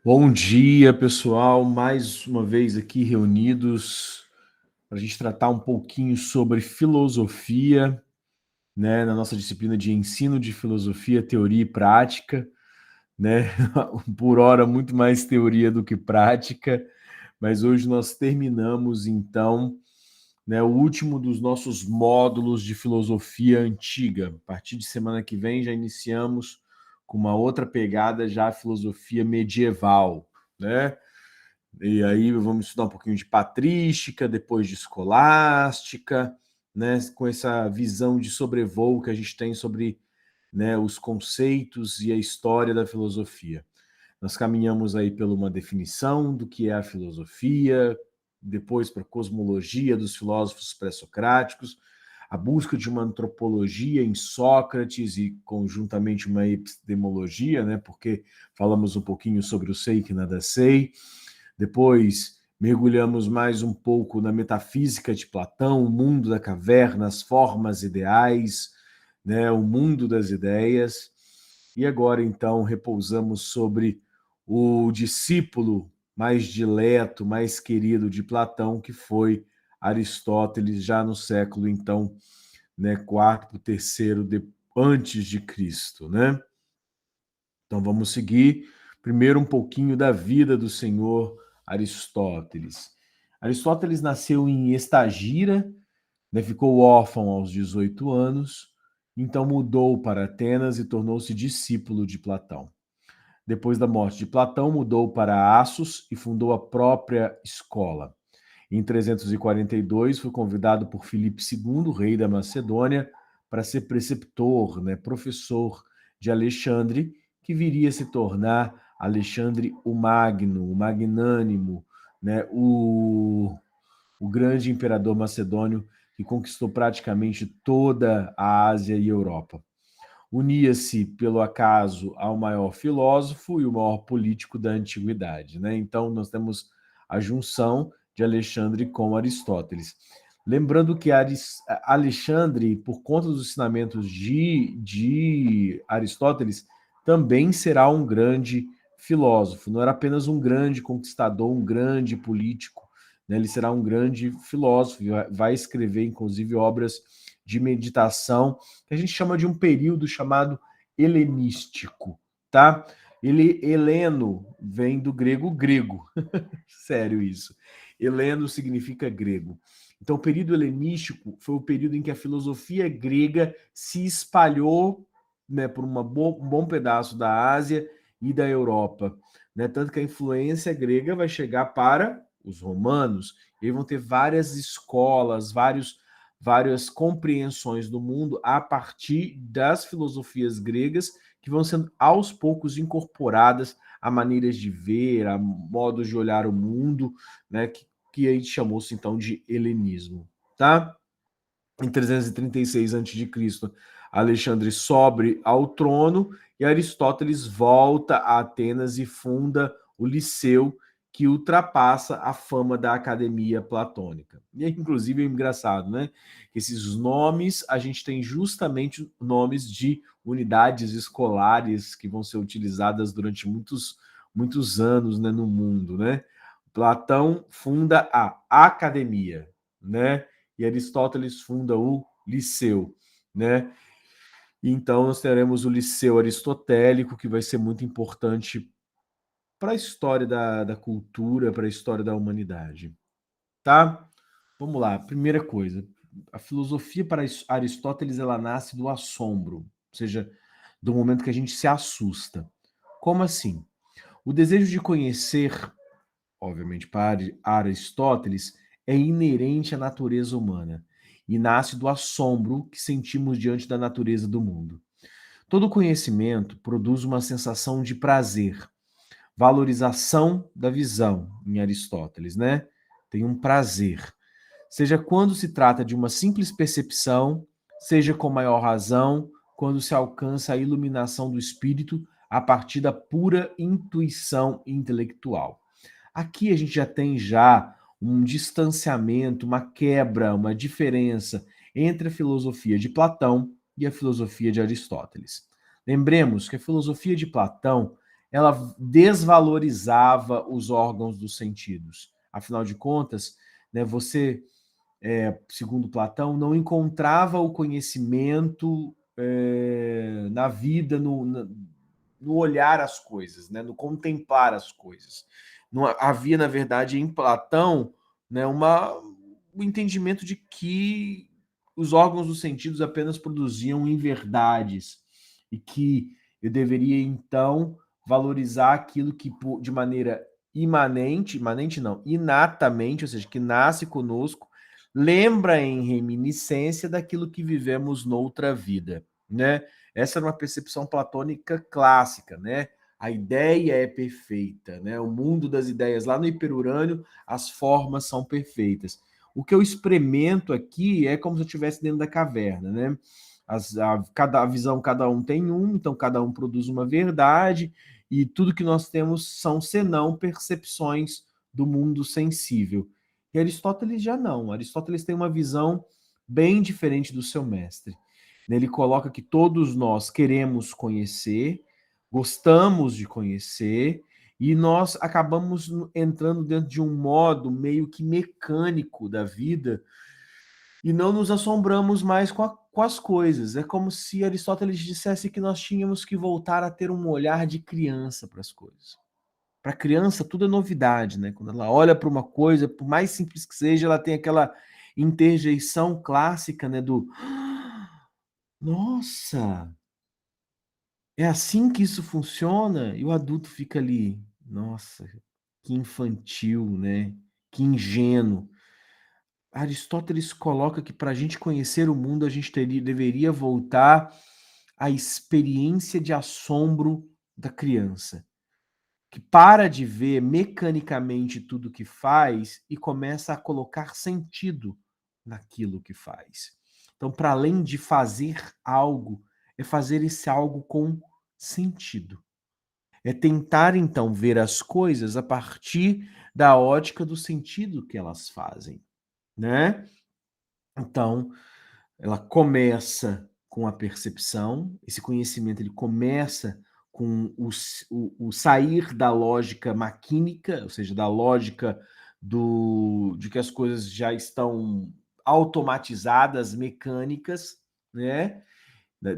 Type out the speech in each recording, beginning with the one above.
Bom dia, pessoal. Mais uma vez aqui reunidos para a gente tratar um pouquinho sobre filosofia, né, na nossa disciplina de ensino de filosofia, teoria e prática, né? Por hora, muito mais teoria do que prática, mas hoje nós terminamos, então, né, o último dos nossos módulos de filosofia antiga. A partir de semana que vem já iniciamos com uma outra pegada, já a filosofia medieval, né? E aí vamos estudar um pouquinho de patrística, depois de escolástica, né, com essa visão de sobrevoo que a gente tem sobre, né, os conceitos e a história da filosofia. Nós caminhamos aí por uma definição do que é a filosofia, depois para a cosmologia dos filósofos pré-socráticos, a busca de uma antropologia em Sócrates e conjuntamente uma epistemologia, né, porque falamos um pouquinho sobre o sei que nada sei. Depois mergulhamos mais um pouco na metafísica de Platão, o mundo da caverna, as formas ideais, né, o mundo das ideias. E agora, então, repousamos sobre o discípulo mais dileto, mais querido de Platão, que foi Aristóteles, já no século, então, né, quarto, terceiro, antes de Cristo, né? Então, vamos seguir primeiro um pouquinho da vida do senhor Aristóteles. Aristóteles nasceu em Estagira, né, ficou órfão aos 18 anos, então mudou para Atenas e tornou-se discípulo de Platão. Depois da morte de Platão, mudou para Assos e fundou a própria escola. Em 342, foi convidado por Filipe II, rei da Macedônia, para ser preceptor, né, professor de Alexandre, que viria a se tornar Alexandre o Magno, o magnânimo, né, o grande imperador macedônio que conquistou praticamente toda a Ásia e Europa. Unia-se, pelo acaso, ao maior filósofo e o maior político da antiguidade, né? Então, nós temos a junção de Alexandre com Aristóteles. Lembrando que Alexandre, por conta dos ensinamentos de Aristóteles, também será um grande filósofo. Não era apenas um grande conquistador, um grande político, né? Ele será um grande filósofo, vai escrever, inclusive, obras de meditação que a gente chama de um período chamado helenístico, tá? Heleno vem do grego, sério isso. Heleno significa grego. Então, o período helenístico foi o período em que a filosofia grega se espalhou, né, por um bom pedaço da Ásia e da Europa, né? Tanto que a influência grega vai chegar para os romanos, e vão ter várias escolas, várias compreensões do mundo a partir das filosofias gregas que vão sendo aos poucos incorporadas a maneiras de ver, a modos de olhar o mundo, né, que aí chamou-se então de helenismo, tá? Em 336 a.C., Alexandre sobe ao trono e Aristóteles volta a Atenas e funda o Liceu, que ultrapassa a fama da academia platônica. E é, inclusive, é engraçado, né? Esses nomes, a gente tem justamente nomes de unidades escolares que vão ser utilizadas durante muitos anos, né, no mundo, né? Platão funda a academia, né? E Aristóteles funda o Liceu, né? Então nós teremos o Liceu Aristotélico, que vai ser muito importante para a história da cultura, para a história da humanidade, tá? Vamos lá, primeira coisa, a filosofia para Aristóteles ela nasce do assombro, ou seja, do momento que a gente se assusta. Como assim? O desejo de conhecer, obviamente, para Aristóteles, é inerente à natureza humana e nasce do assombro que sentimos diante da natureza do mundo. Todo conhecimento produz uma sensação de prazer, valorização da visão, em Aristóteles, né? Tem um prazer. Seja quando se trata de uma simples percepção, seja com maior razão, quando se alcança a iluminação do espírito a partir da pura intuição intelectual. Aqui a gente já tem um distanciamento, uma quebra, uma diferença entre a filosofia de Platão e a filosofia de Aristóteles. Lembremos que a filosofia de Platão ela desvalorizava os órgãos dos sentidos. Afinal de contas, né, você, segundo Platão, não encontrava o conhecimento na vida, no olhar as coisas, né, no contemplar as coisas. Não havia, na verdade, em Platão, né, um entendimento de que os órgãos dos sentidos apenas produziam inverdades e que eu deveria, então, valorizar aquilo que, de maneira imanente não, inatamente, ou seja, que nasce conosco, lembra em reminiscência daquilo que vivemos noutra vida, né? Essa era uma percepção platônica clássica, né? A ideia é perfeita, né? O mundo das ideias, lá no hiperurânio, as formas são perfeitas. O que eu experimento aqui é como se eu estivesse dentro da caverna, né? A visão, cada um tem um, então cada um produz uma verdade, e tudo que nós temos são senão percepções do mundo sensível. E Aristóteles já não. Aristóteles tem uma visão bem diferente do seu mestre. Ele coloca que todos nós queremos conhecer, gostamos de conhecer, e nós acabamos entrando dentro de um modo meio que mecânico da vida e não nos assombramos mais com as coisas. É como se Aristóteles dissesse que nós tínhamos que voltar a ter um olhar de criança para as coisas. Para a criança, tudo é novidade, né? Quando ela olha para uma coisa, por mais simples que seja, ela tem aquela interjeição clássica, né? Do nossa, é assim que isso funciona? E o adulto fica ali, nossa, que infantil, né? Que ingênuo. Aristóteles coloca que para a gente conhecer o mundo, a gente deveria voltar à experiência de assombro da criança, que para de ver mecanicamente tudo que faz e começa a colocar sentido naquilo que faz. Então, para além de fazer algo, é fazer esse algo com sentido. É tentar, então, ver as coisas a partir da ótica do sentido que elas fazem, né? Então, ela começa com a percepção, esse conhecimento ele começa com o sair da lógica maquínica, ou seja, da lógica de que as coisas já estão automatizadas, mecânicas, né?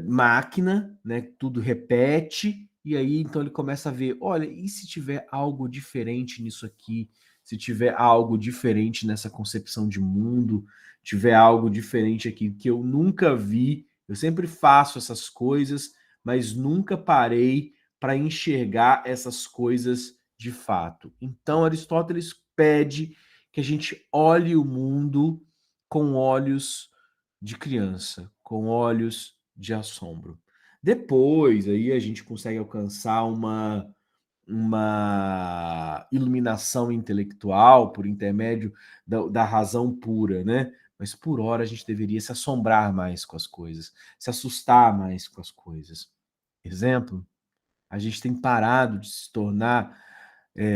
Máquina, né? Tudo repete, e aí então ele começa a ver, olha, e se tiver algo diferente nisso aqui, se tiver algo diferente nessa concepção de mundo, tiver algo diferente aqui que eu nunca vi, eu sempre faço essas coisas, mas nunca parei para enxergar essas coisas de fato. Então Aristóteles pede que a gente olhe o mundo com olhos de criança, com olhos de assombro. Depois, aí a gente consegue alcançar uma iluminação intelectual por intermédio da razão pura, né? Mas por hora a gente deveria se assombrar mais com as coisas, se assustar mais com as coisas. Exemplo, a gente tem parado de se tornar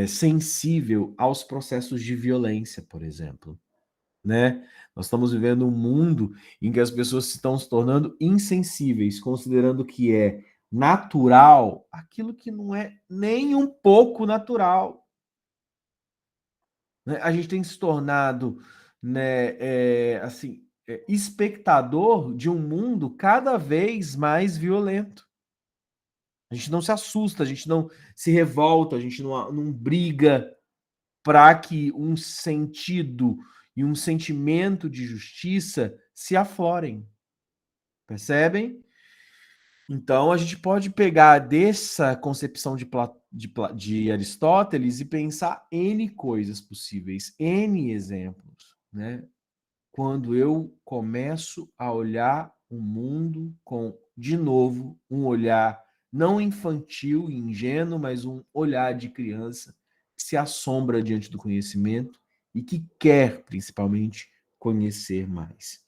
sensível aos processos de violência, por exemplo, né? Nós estamos vivendo um mundo em que as pessoas estão se tornando insensíveis, considerando que é natural aquilo que não é nem um pouco natural, né? A gente tem se tornado, né, assim, espectador de um mundo cada vez mais violento. A gente não se assusta, a gente não se revolta, a gente não briga para que um sentido e um sentimento de justiça se aflorem. Percebem? Então, a gente pode pegar dessa concepção de Aristóteles e pensar N coisas possíveis, N exemplos, né? Quando eu começo a olhar o mundo com, de novo, um olhar não infantil e ingênuo, mas um olhar de criança que se assombra diante do conhecimento e que quer, principalmente, conhecer mais.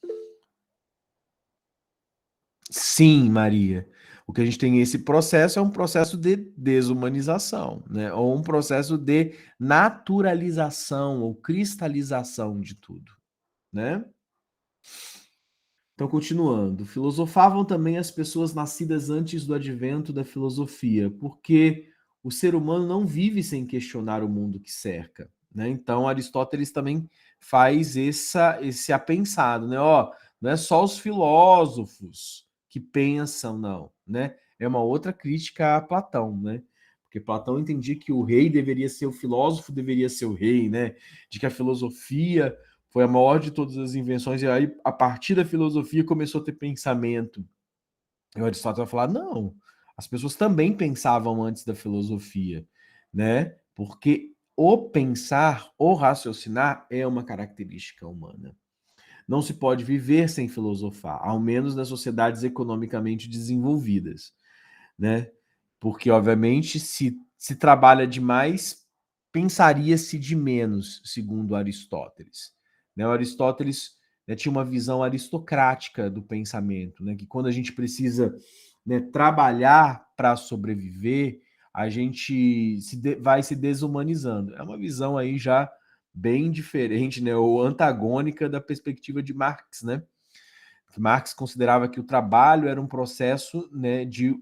Sim, Maria. O que a gente tem esse processo é um processo de desumanização, né? Ou um processo de naturalização ou cristalização de tudo, né? Então, continuando, filosofavam também as pessoas nascidas antes do advento da filosofia, porque o ser humano não vive sem questionar o mundo que cerca, né? Então Aristóteles também faz esse apensado, né? Ó, não é só os filósofos que pensam, não, né? É uma outra crítica a Platão, né? Porque Platão entendia que o rei deveria ser o filósofo, deveria ser o rei, né? De que a filosofia foi a maior de todas as invenções, e aí, a partir da filosofia, começou a ter pensamento. E o Aristóteles vai falar: não, as pessoas também pensavam antes da filosofia, né? Porque o pensar, o raciocinar é uma característica humana. Não se pode viver sem filosofar, ao menos nas sociedades economicamente desenvolvidas, né? Porque, obviamente, se trabalha demais, pensaria-se de menos, segundo Aristóteles. Né? O Aristóteles, né, tinha uma visão aristocrática do pensamento, né? Que quando a gente precisa, né, trabalhar para sobreviver, a gente vai se desumanizando. É uma visão aí já bem diferente, né, ou antagônica da perspectiva de Marx, né? Marx considerava que o trabalho era um processo, né, de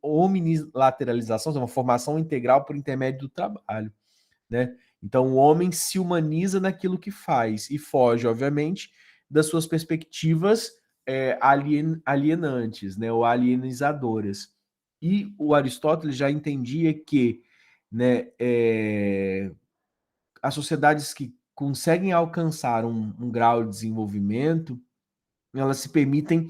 omnilateralização, uma formação integral por intermédio do trabalho, né? Então o homem se humaniza naquilo que faz e foge, obviamente, das suas perspectivas alienantes, né, ou alienizadoras. E o Aristóteles já entendia que, né, as sociedades que conseguem alcançar um grau de desenvolvimento, elas se permitem,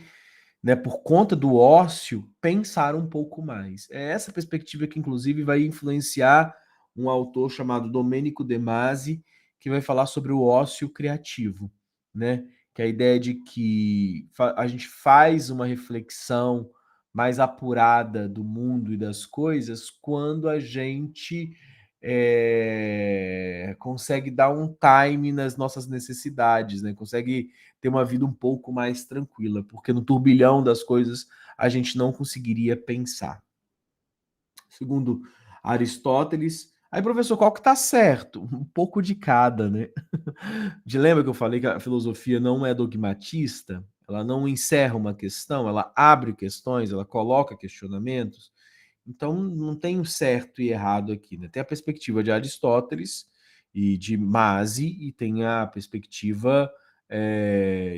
né, por conta do ócio, pensar um pouco mais. É essa perspectiva que, inclusive, vai influenciar um autor chamado Domenico De Masi, que vai falar sobre o ócio criativo, né? Que é a ideia de que a gente faz uma reflexão mais apurada do mundo e das coisas quando a gente consegue dar um time nas nossas necessidades, né? Consegue ter uma vida um pouco mais tranquila, porque no turbilhão das coisas a gente não conseguiria pensar. Segundo Aristóteles, aí, professor, qual que tá certo? Um pouco de cada, né? De lembra que eu falei que a filosofia não é dogmatista? Ela não encerra uma questão, ela abre questões, ela coloca questionamentos. Então, não tem um certo e errado aqui, né? Tem a perspectiva de Aristóteles e de Masi, e tem a perspectiva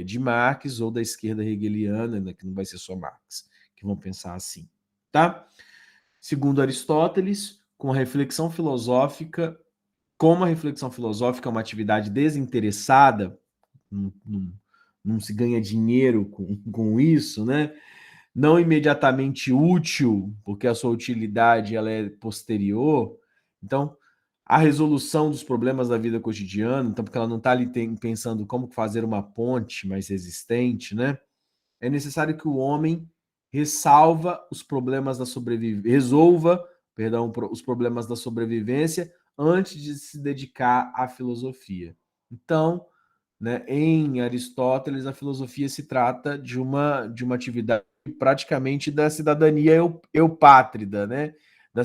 de Marx ou da esquerda hegeliana, né? Que não vai ser só Marx, que vão pensar assim, tá? Segundo Aristóteles, com a reflexão filosófica, como a reflexão filosófica é uma atividade desinteressada, não, não, não se ganha dinheiro com isso, né? Não imediatamente útil, porque a sua utilidade ela é posterior. Então, a resolução dos problemas da vida cotidiana, então, porque ela não está ali pensando como fazer uma ponte mais resistente, né? É necessário que o homem resolva, perdão, os problemas da sobrevivência antes de se dedicar à filosofia. Então, né, em Aristóteles, a filosofia se trata de uma atividade praticamente da cidadania eupátrida, né? Da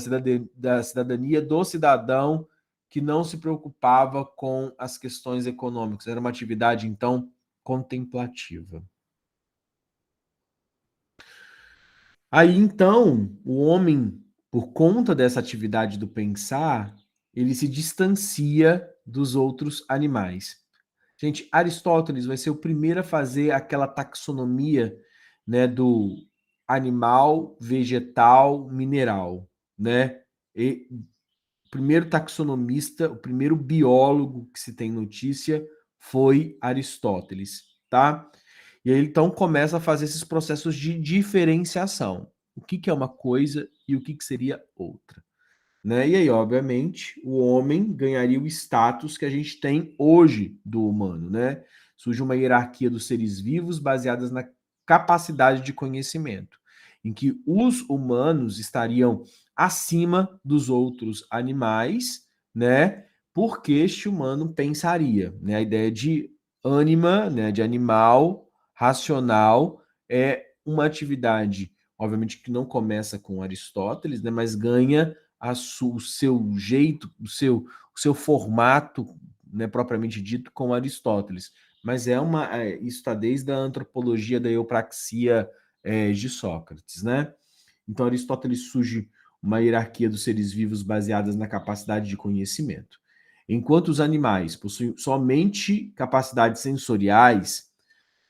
cidadania do cidadão que não se preocupava com as questões econômicas. Era uma atividade, então, contemplativa. Aí, então, o homem, por conta dessa atividade do pensar, ele se distancia dos outros animais. Gente, Aristóteles vai ser o primeiro a fazer aquela taxonomia, né, do animal, vegetal, mineral, né? E o primeiro taxonomista, o primeiro biólogo que se tem notícia foi Aristóteles, tá? E aí então começa a fazer esses processos de diferenciação. O que que é uma coisa e o que que seria outra, né? E aí, obviamente, o homem ganharia o status que a gente tem hoje do humano, né? Surge uma hierarquia dos seres vivos baseadas na capacidade de conhecimento, em que os humanos estariam acima dos outros animais, né? Porque este humano pensaria, né? A ideia de ânima, né, de animal racional é uma atividade, obviamente que não começa com Aristóteles, né, mas ganha o seu jeito, o seu formato, né, propriamente dito, com Aristóteles. Mas isso está desde a antropologia da eupraxia de Sócrates, né? Então Aristóteles surge uma hierarquia dos seres vivos baseadas na capacidade de conhecimento. Enquanto os animais possuem somente capacidades sensoriais,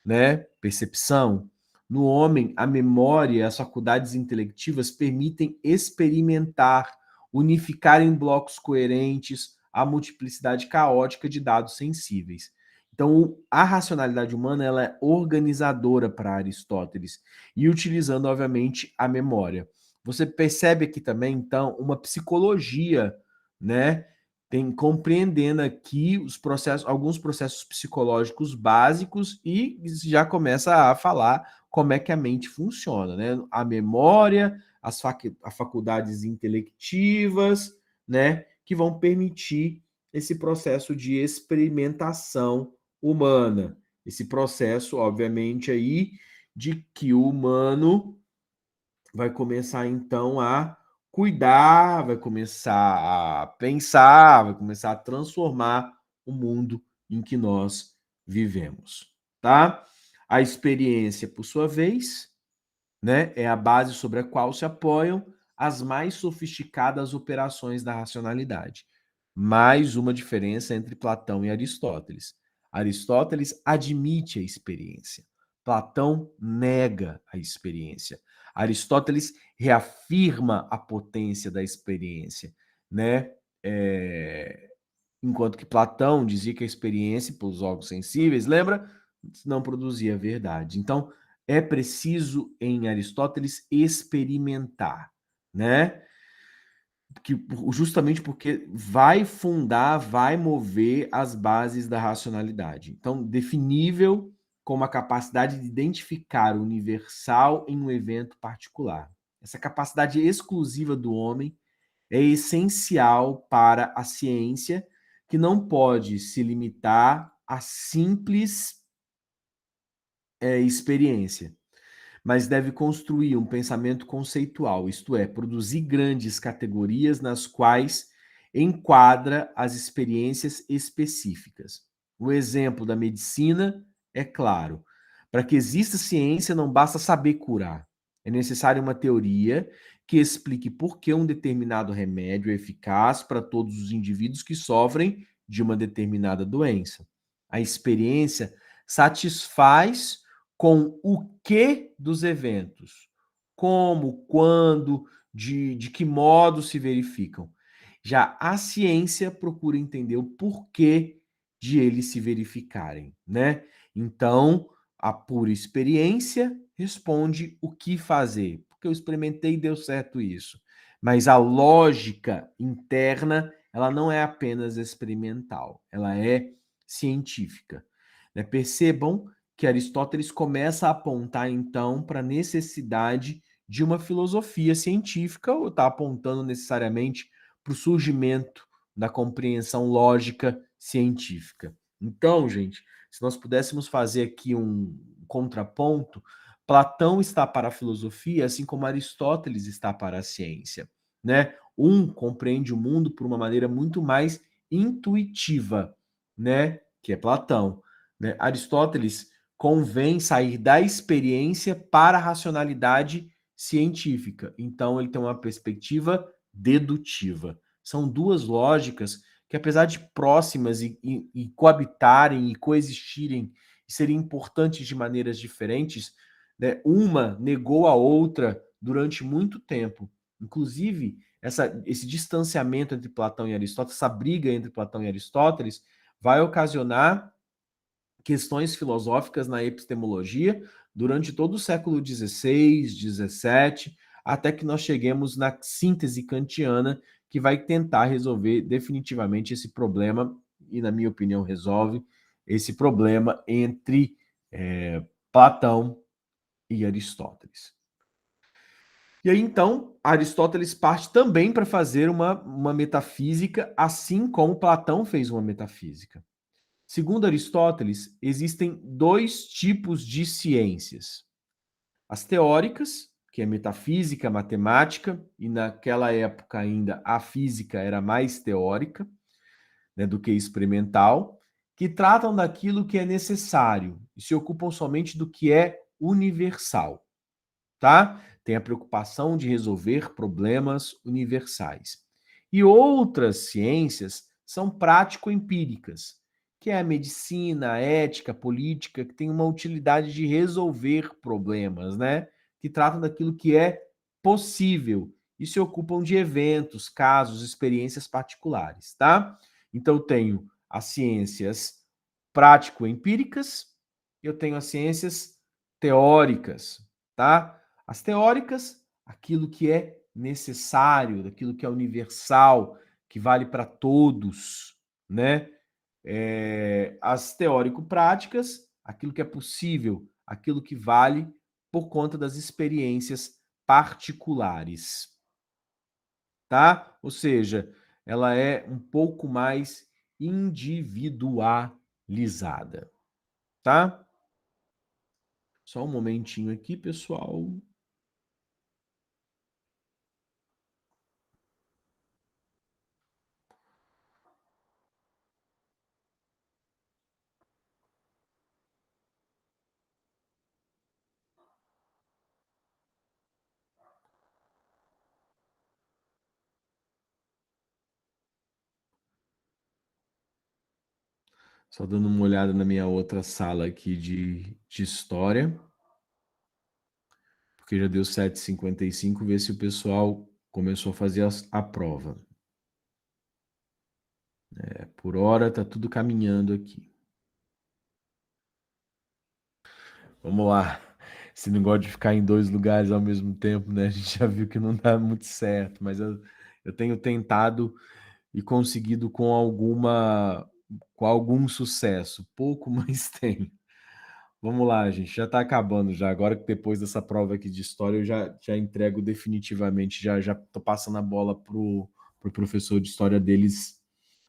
né, percepção, no homem, a memória e as faculdades intelectivas permitem experimentar, unificar em blocos coerentes a multiplicidade caótica de dados sensíveis. Então, a racionalidade humana ela é organizadora para Aristóteles e utilizando, obviamente, a memória. Você percebe aqui também, então, uma psicologia, né? Tem compreendendo aqui os processos, alguns processos psicológicos básicos e já começa a falar como é que a mente funciona, né? A memória, as faculdades intelectivas, né? Que vão permitir esse processo de experimentação humana. Esse processo, obviamente, aí de que o humano vai começar então a cuidar, vai começar a pensar, vai começar a transformar o mundo em que nós vivemos, tá? A experiência, por sua vez, né, é a base sobre a qual se apoiam as mais sofisticadas operações da racionalidade. Mais uma diferença entre Platão e Aristóteles. Aristóteles admite a experiência. Platão nega a experiência. Aristóteles reafirma a potência da experiência, né? Enquanto que Platão dizia que a experiência, para os órgãos sensíveis, lembra? Não produzia verdade. Então, é preciso, em Aristóteles, experimentar, né? Justamente porque vai fundar, vai mover as bases da racionalidade. Então, definível como a capacidade de identificar o universal em um evento particular. Essa capacidade exclusiva do homem é essencial para a ciência, que não pode se limitar a simples experiência, mas deve construir um pensamento conceitual, isto é, produzir grandes categorias nas quais enquadra as experiências específicas. O exemplo da medicina é claro. Para que exista ciência, não basta saber curar. É necessária uma teoria que explique por que um determinado remédio é eficaz para todos os indivíduos que sofrem de uma determinada doença. A experiência satisfaz com o que dos eventos, como, quando, de que modo se verificam. Já a ciência procura entender o porquê de eles se verificarem, né? Então, a pura experiência responde o que fazer, porque eu experimentei e deu certo isso. Mas a lógica interna, ela não é apenas experimental, ela é científica. Né? Percebam que Aristóteles começa a apontar, então, para a necessidade de uma filosofia científica, ou está apontando necessariamente para o surgimento da compreensão lógica científica. Então, gente, se nós pudéssemos fazer aqui um contraponto, Platão está para a filosofia, assim como Aristóteles está para a ciência. Né? Um compreende o mundo por uma maneira muito mais intuitiva, né? Que é Platão. Né? Aristóteles convém sair da experiência para a racionalidade científica. Então, ele tem uma perspectiva dedutiva. São duas lógicas que, apesar de próximas e coabitarem e coexistirem e serem importantes de maneiras diferentes, né, uma negou a outra durante muito tempo. Inclusive, esse distanciamento entre Platão e Aristóteles, essa briga entre Platão e Aristóteles, vai ocasionar questões filosóficas na epistemologia durante todo o século XVI, XVII, até que nós cheguemos na síntese kantiana, que vai tentar resolver definitivamente esse problema, e, na minha opinião, resolve esse problema entre Platão e Aristóteles. E aí, então, Aristóteles parte também para fazer uma metafísica, assim como Platão fez uma metafísica. Segundo Aristóteles, existem dois tipos de ciências. As teóricas, que é metafísica, matemática, e naquela época ainda a física era mais teórica, né, do que experimental, que tratam daquilo que é necessário e se ocupam somente do que é universal, tá? tem a preocupação de resolver problemas universais. E outras ciências são prático-empíricas, que é a medicina, a ética, a política, que tem uma utilidade de resolver problemas, né? Que tratam daquilo que é possível e se ocupam de eventos, casos, experiências particulares, tá? Então, eu tenho as ciências prático-empíricas, eu tenho as ciências teóricas, tá? As teóricas, aquilo que é necessário, aquilo que é universal, que vale para todos, né? As teórico-práticas, aquilo que é possível, aquilo que vale por conta das experiências particulares, tá? Ou seja, ela é um pouco mais individualizada, tá? Só um momentinho aqui, pessoal. Só dando uma olhada na minha outra sala aqui de história, porque já deu 7h55, ver se o pessoal começou a fazer a prova. Por hora tá tudo caminhando aqui. Vamos lá. Esse negócio de ficar em dois lugares ao mesmo tempo, né? A gente já viu que não dá muito certo, mas eu tenho tentado e conseguido com algum sucesso. Pouco, mas tenho. Vamos lá, gente. Já está acabando já. Agora que depois dessa prova aqui de história, eu já entrego definitivamente, já tô passando a bola pro professor de história deles,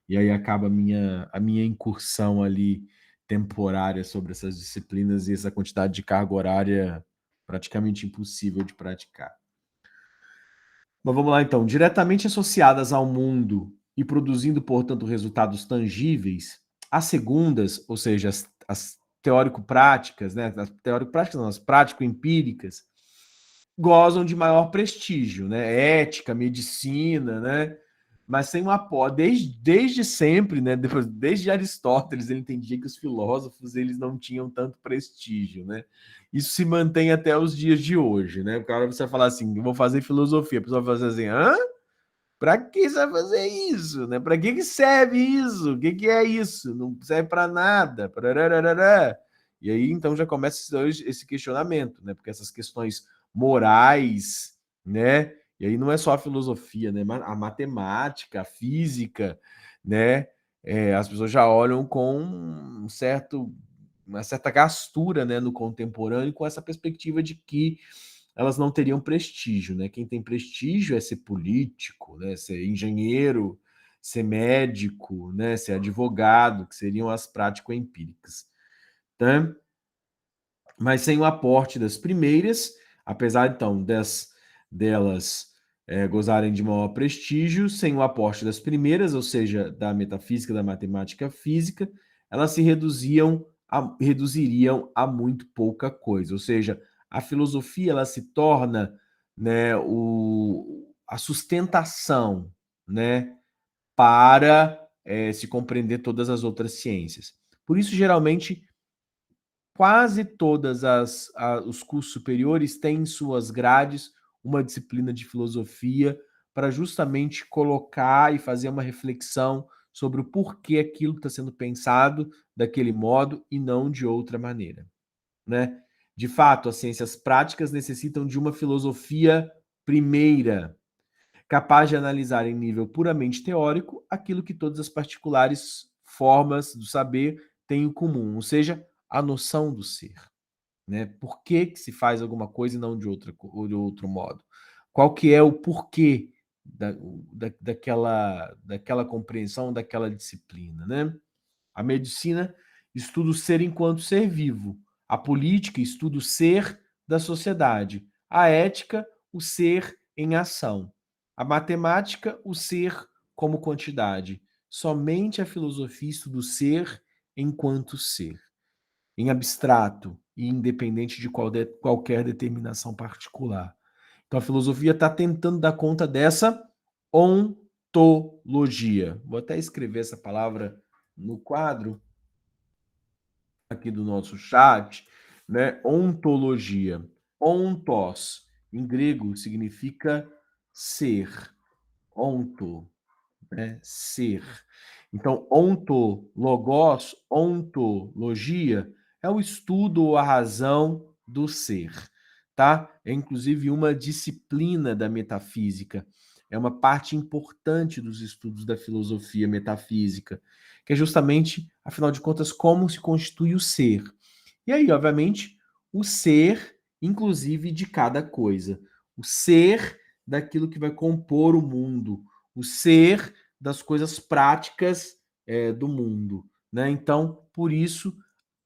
e aí acaba a minha incursão ali temporária sobre essas disciplinas e essa quantidade de carga horária praticamente impossível de praticar. Mas vamos lá então. Diretamente associadas ao mundo e produzindo, portanto, resultados tangíveis, as segundas, ou seja, as teórico-práticas, né? As teórico-práticas não, as prático-empíricas, gozam de maior prestígio, né? Ética, medicina, né? Mas sem uma desde sempre, né? Desde Aristóteles, ele entendia que os filósofos eles não tinham tanto prestígio, né? Isso se mantém até os dias de hoje, né? O cara você vai falar assim, eu vou fazer filosofia, a pessoa vai fazer assim, hã? Pra que você vai fazer isso, né? Para que serve isso? O que é isso? Não serve para nada. Parararara. E aí então já começa esse questionamento, né? Porque essas questões morais, né? E aí não é só a filosofia, né? A matemática, a física, né? As pessoas já olham com uma certa gastura, né, no contemporâneo, com essa perspectiva de que elas não teriam prestígio, né? Quem tem prestígio é ser político, né? Ser engenheiro, ser médico, né? Ser advogado, que seriam as prático-empíricas, tá? Mas sem o aporte das primeiras, apesar então delas gozarem de maior prestígio, sem o aporte das primeiras, ou seja, da metafísica, da matemática física, elas se reduziriam a muito pouca coisa. Ou seja, a filosofia ela se torna, né, a sustentação, né, para se compreender todas as outras ciências. Por isso, geralmente, quase todas os cursos superiores têm em suas grades uma disciplina de filosofia para justamente colocar e fazer uma reflexão sobre o porquê aquilo está sendo pensado daquele modo e não de outra maneira, né? De fato, as ciências práticas necessitam de uma filosofia primeira, capaz de analisar em nível puramente teórico aquilo que todas as particulares formas do saber têm em comum, ou seja, a noção do ser, né? Por que se faz alguma coisa e não de outro modo? Qual que é o porquê daquela compreensão, daquela disciplina, né? A medicina estuda o ser enquanto ser vivo. A política estuda o ser da sociedade. A ética, o ser em ação. A matemática, o ser como quantidade. Somente a filosofia estuda o ser enquanto ser, em abstrato e independente de qualquer determinação particular. Então a filosofia está tentando dar conta dessa ontologia. Vou até escrever essa palavra no quadro aqui do nosso chat, né? Ontologia. Ontos, em grego, significa ser. Onto, né? Ser. Então, ontologos, ontologia, é o estudo ou a razão do ser, tá? É inclusive uma disciplina da metafísica. É uma parte importante dos estudos da filosofia metafísica, que é justamente, afinal de contas, como se constitui o ser. E aí, obviamente, o ser, inclusive, de cada coisa. O ser daquilo que vai compor o mundo. O ser das coisas práticas do mundo. Né? Então, por isso,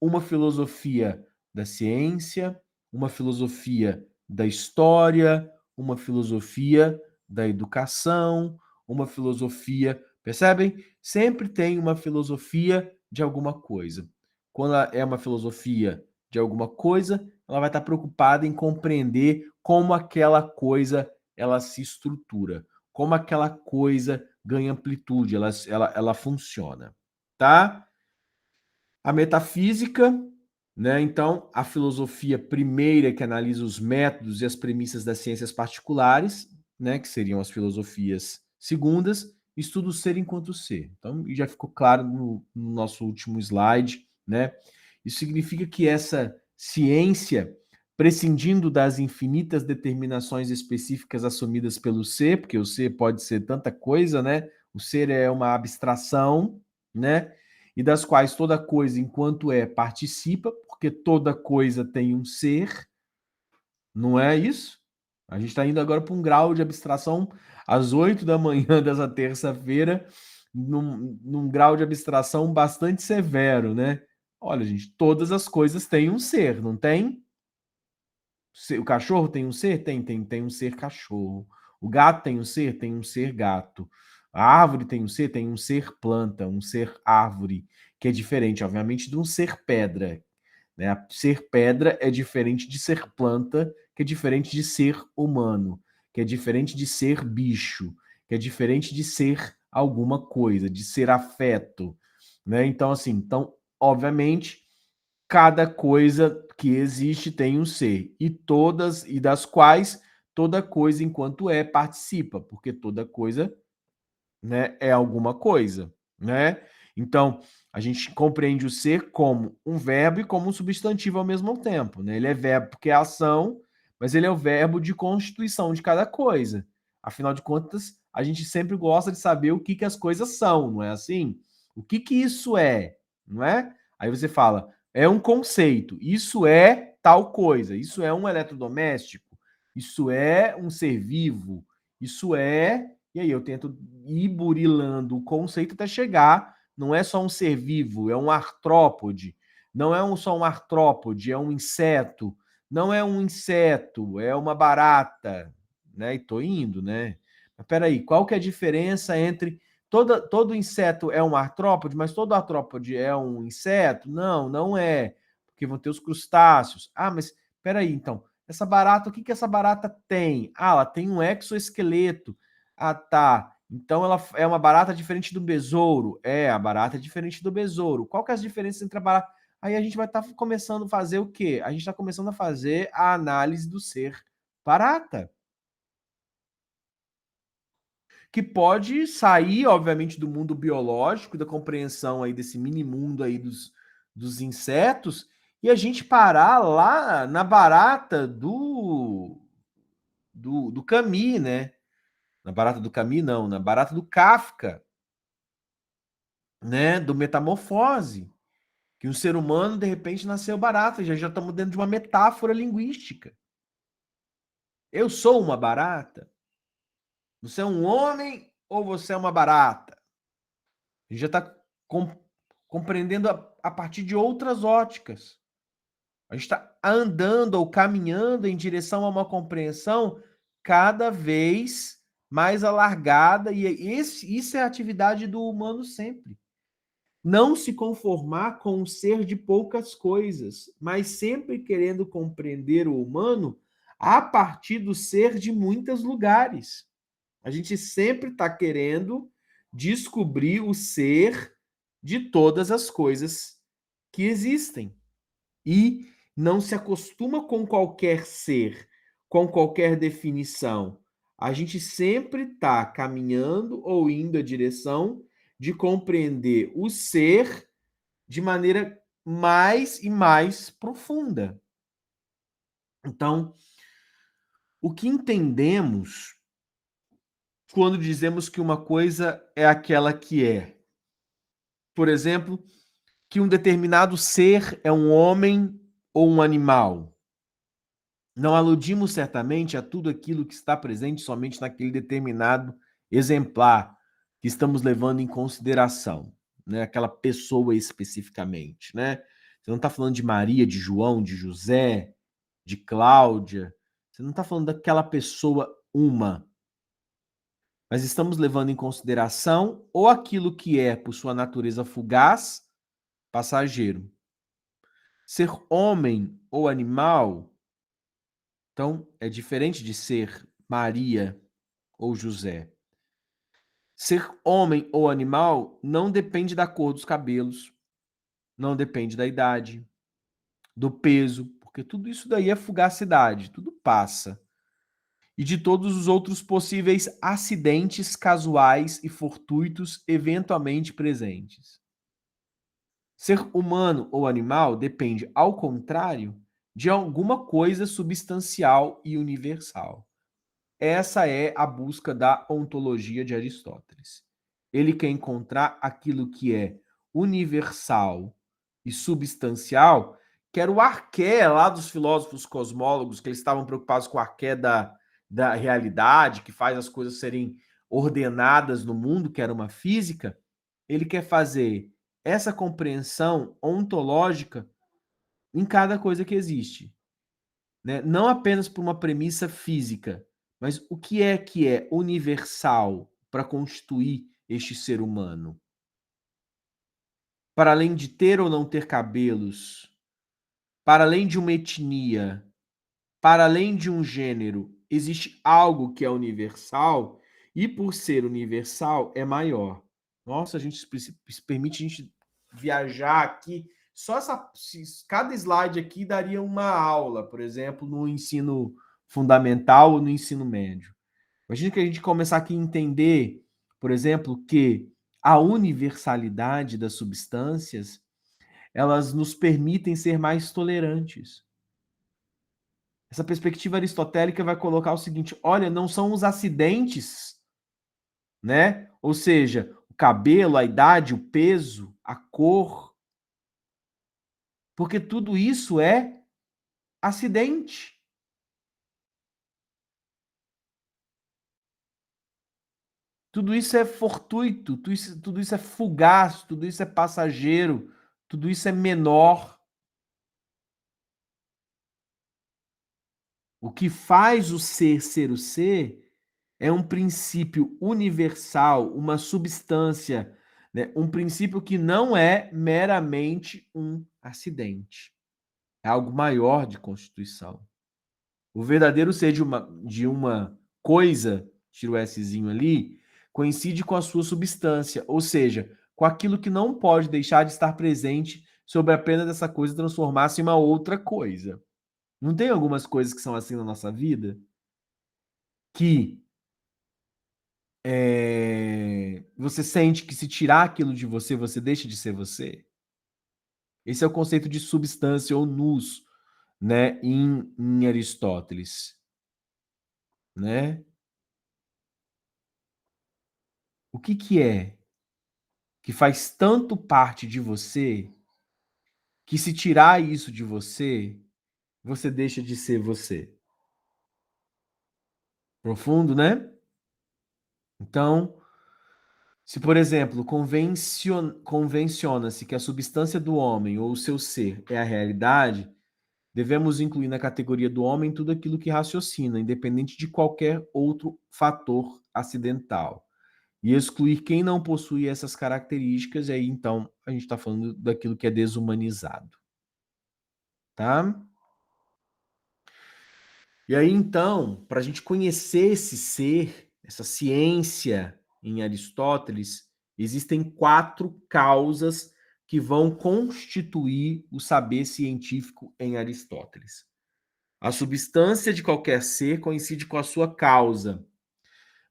uma filosofia da ciência, uma filosofia da história, uma filosofia da educação, uma filosofia. Percebem? Sempre tem uma filosofia de alguma coisa. Quando ela é uma filosofia de alguma coisa, ela vai estar preocupada em compreender como aquela coisa ela se estrutura, como aquela coisa ganha amplitude, ela funciona, tá? A metafísica, né? Então, a filosofia primeira que analisa os métodos e as premissas das ciências particulares, né? Que seriam as filosofias segundas, estuda o ser enquanto ser. Então, já ficou claro no nosso último slide, né? Isso significa que essa ciência, prescindindo das infinitas determinações específicas assumidas pelo ser, porque o ser pode ser tanta coisa, né? O ser é uma abstração, né? E das quais toda coisa, enquanto é, participa, porque toda coisa tem um ser, não é isso? A gente está indo agora para um grau de abstração às 8 da manhã dessa terça-feira, num grau de abstração bastante severo, né? Olha, gente, todas as coisas têm um ser, não tem? O cachorro tem um ser? Tem um ser cachorro. O gato tem um ser gato. A árvore tem um ser planta, um ser árvore, que é diferente, obviamente, de um ser pedra. Né? Ser pedra é diferente de ser planta, que é diferente de ser humano, que é diferente de ser bicho, que é diferente de ser alguma coisa, de ser afeto. Né? Então, assim, obviamente, cada coisa que existe tem um ser, e das quais toda coisa, enquanto é, participa, porque toda coisa, né, é alguma coisa, né? Então, a gente compreende o ser como um verbo e como um substantivo ao mesmo tempo, né? Ele é verbo porque é ação, mas ele é o verbo de constituição de cada coisa. Afinal de contas, a gente sempre gosta de saber o que, que as coisas são, não é assim? O que, que isso é, não é? Aí você fala, é um conceito, isso é tal coisa, isso é um eletrodoméstico, isso é um ser vivo, isso é. E aí eu tento ir burilando o conceito até chegar. Não é só um ser vivo, é um artrópode. Não é só um artrópode, é um inseto. Não é um inseto, é uma barata. Né? E tô indo, né? Mas peraí, qual que é a diferença entre. Todo inseto é um artrópode, mas todo artrópode é um inseto? Não, não é. Porque vão ter os crustáceos. Ah, mas peraí, então. Essa barata, o que, que essa barata tem? Ah, ela tem um exoesqueleto. Ah, tá. Então ela é uma barata diferente do besouro. É, a barata é diferente do besouro. Qual que é as diferenças entre a barata? Aí a gente vai estar começando a fazer o quê? A gente está começando a fazer a análise do ser barata. Que pode sair, obviamente, do mundo biológico, da compreensão aí desse mini mundo aí dos insetos, e a gente parar lá na barata do Camus, né? Na barata do Camus, não, na barata do Kafka, né? Do Metamorfose. Que um ser humano, de repente, nasceu barata. Já estamos dentro de uma metáfora linguística. Eu sou uma barata? Você é um homem ou você é uma barata? A gente já está compreendendo a partir de outras óticas. A gente está andando ou caminhando em direção a uma compreensão cada vez mais alargada, e isso é a atividade do humano sempre. Não se conformar com um ser de poucas coisas, mas sempre querendo compreender o humano a partir do ser de muitos lugares. A gente sempre está querendo descobrir o ser de todas as coisas que existem. E não se acostuma com qualquer ser, com qualquer definição. A gente sempre está caminhando ou indo à direção de compreender o ser de maneira mais e mais profunda. Então, o que entendemos quando dizemos que uma coisa é aquela que é? Por exemplo, que um determinado ser é um homem ou um animal. Não aludimos certamente a tudo aquilo que está presente somente naquele determinado exemplar que estamos levando em consideração, né? Aquela pessoa especificamente, né? Você não está falando de Maria, de João, de José, de Cláudia. Você não está falando daquela pessoa uma. Mas estamos levando em consideração ou aquilo que é, por sua natureza fugaz, passageiro. Ser homem ou animal, então, é diferente de ser Maria ou José. Ser homem ou animal não depende da cor dos cabelos, não depende da idade, do peso, porque tudo isso daí é fugacidade, tudo passa. E de todos os outros possíveis acidentes casuais e fortuitos eventualmente presentes. Ser humano ou animal depende, ao contrário, de alguma coisa substancial e universal. Essa é a busca da ontologia de Aristóteles. Ele quer encontrar aquilo que é universal e substancial, que era o arqué lá dos filósofos cosmólogos, que eles estavam preocupados com o arqué da realidade, que faz as coisas serem ordenadas no mundo, que era uma física. Ele quer fazer essa compreensão ontológica em cada coisa que existe, né? Não apenas por uma premissa física, mas o que é universal para constituir este ser humano? Para além de ter ou não ter cabelos, para além de uma etnia, para além de um gênero, existe algo que é universal e, por ser universal, é maior. Nossa, a gente se permite a gente viajar aqui. Só cada slide aqui daria uma aula, por exemplo, no ensino fundamental ou no ensino médio. Imagina que a gente começar aqui a entender, por exemplo, que a universalidade das substâncias, elas nos permitem ser mais tolerantes. Essa perspectiva aristotélica vai colocar o seguinte: olha, não são os acidentes, né? Ou seja, o cabelo, a idade, o peso, a cor, porque tudo isso é acidente. Tudo isso é fortuito, tudo isso é fugaz, tudo isso é passageiro, tudo isso é menor. O que faz o ser o ser é um princípio universal, uma substância, né? Um princípio que não é meramente um acidente. É algo maior de constituição. O verdadeiro ser de uma coisa, tira o Szinho ali, coincide com a sua substância, ou seja, com aquilo que não pode deixar de estar presente sob a pena dessa coisa transformar-se em uma outra coisa. Não tem algumas coisas que são assim na nossa vida? Que você sente que se tirar aquilo de você, você deixa de ser você? Esse é o conceito de substância ou nous, né, em Aristóteles, né? O que é que faz tanto parte de você que se tirar isso de você, você deixa de ser você? Profundo, né? Então, se, por exemplo, convenciona-se que a substância do homem ou o seu ser é a realidade, devemos incluir na categoria do homem tudo aquilo que raciocina, independente de qualquer outro fator acidental. E excluir quem não possui essas características, e aí então a gente está falando daquilo que é desumanizado. Tá? E aí, então, para a gente conhecer esse ser, essa ciência em Aristóteles, existem 4 causas que vão constituir o saber científico em Aristóteles. A substância de qualquer ser coincide com a sua causa,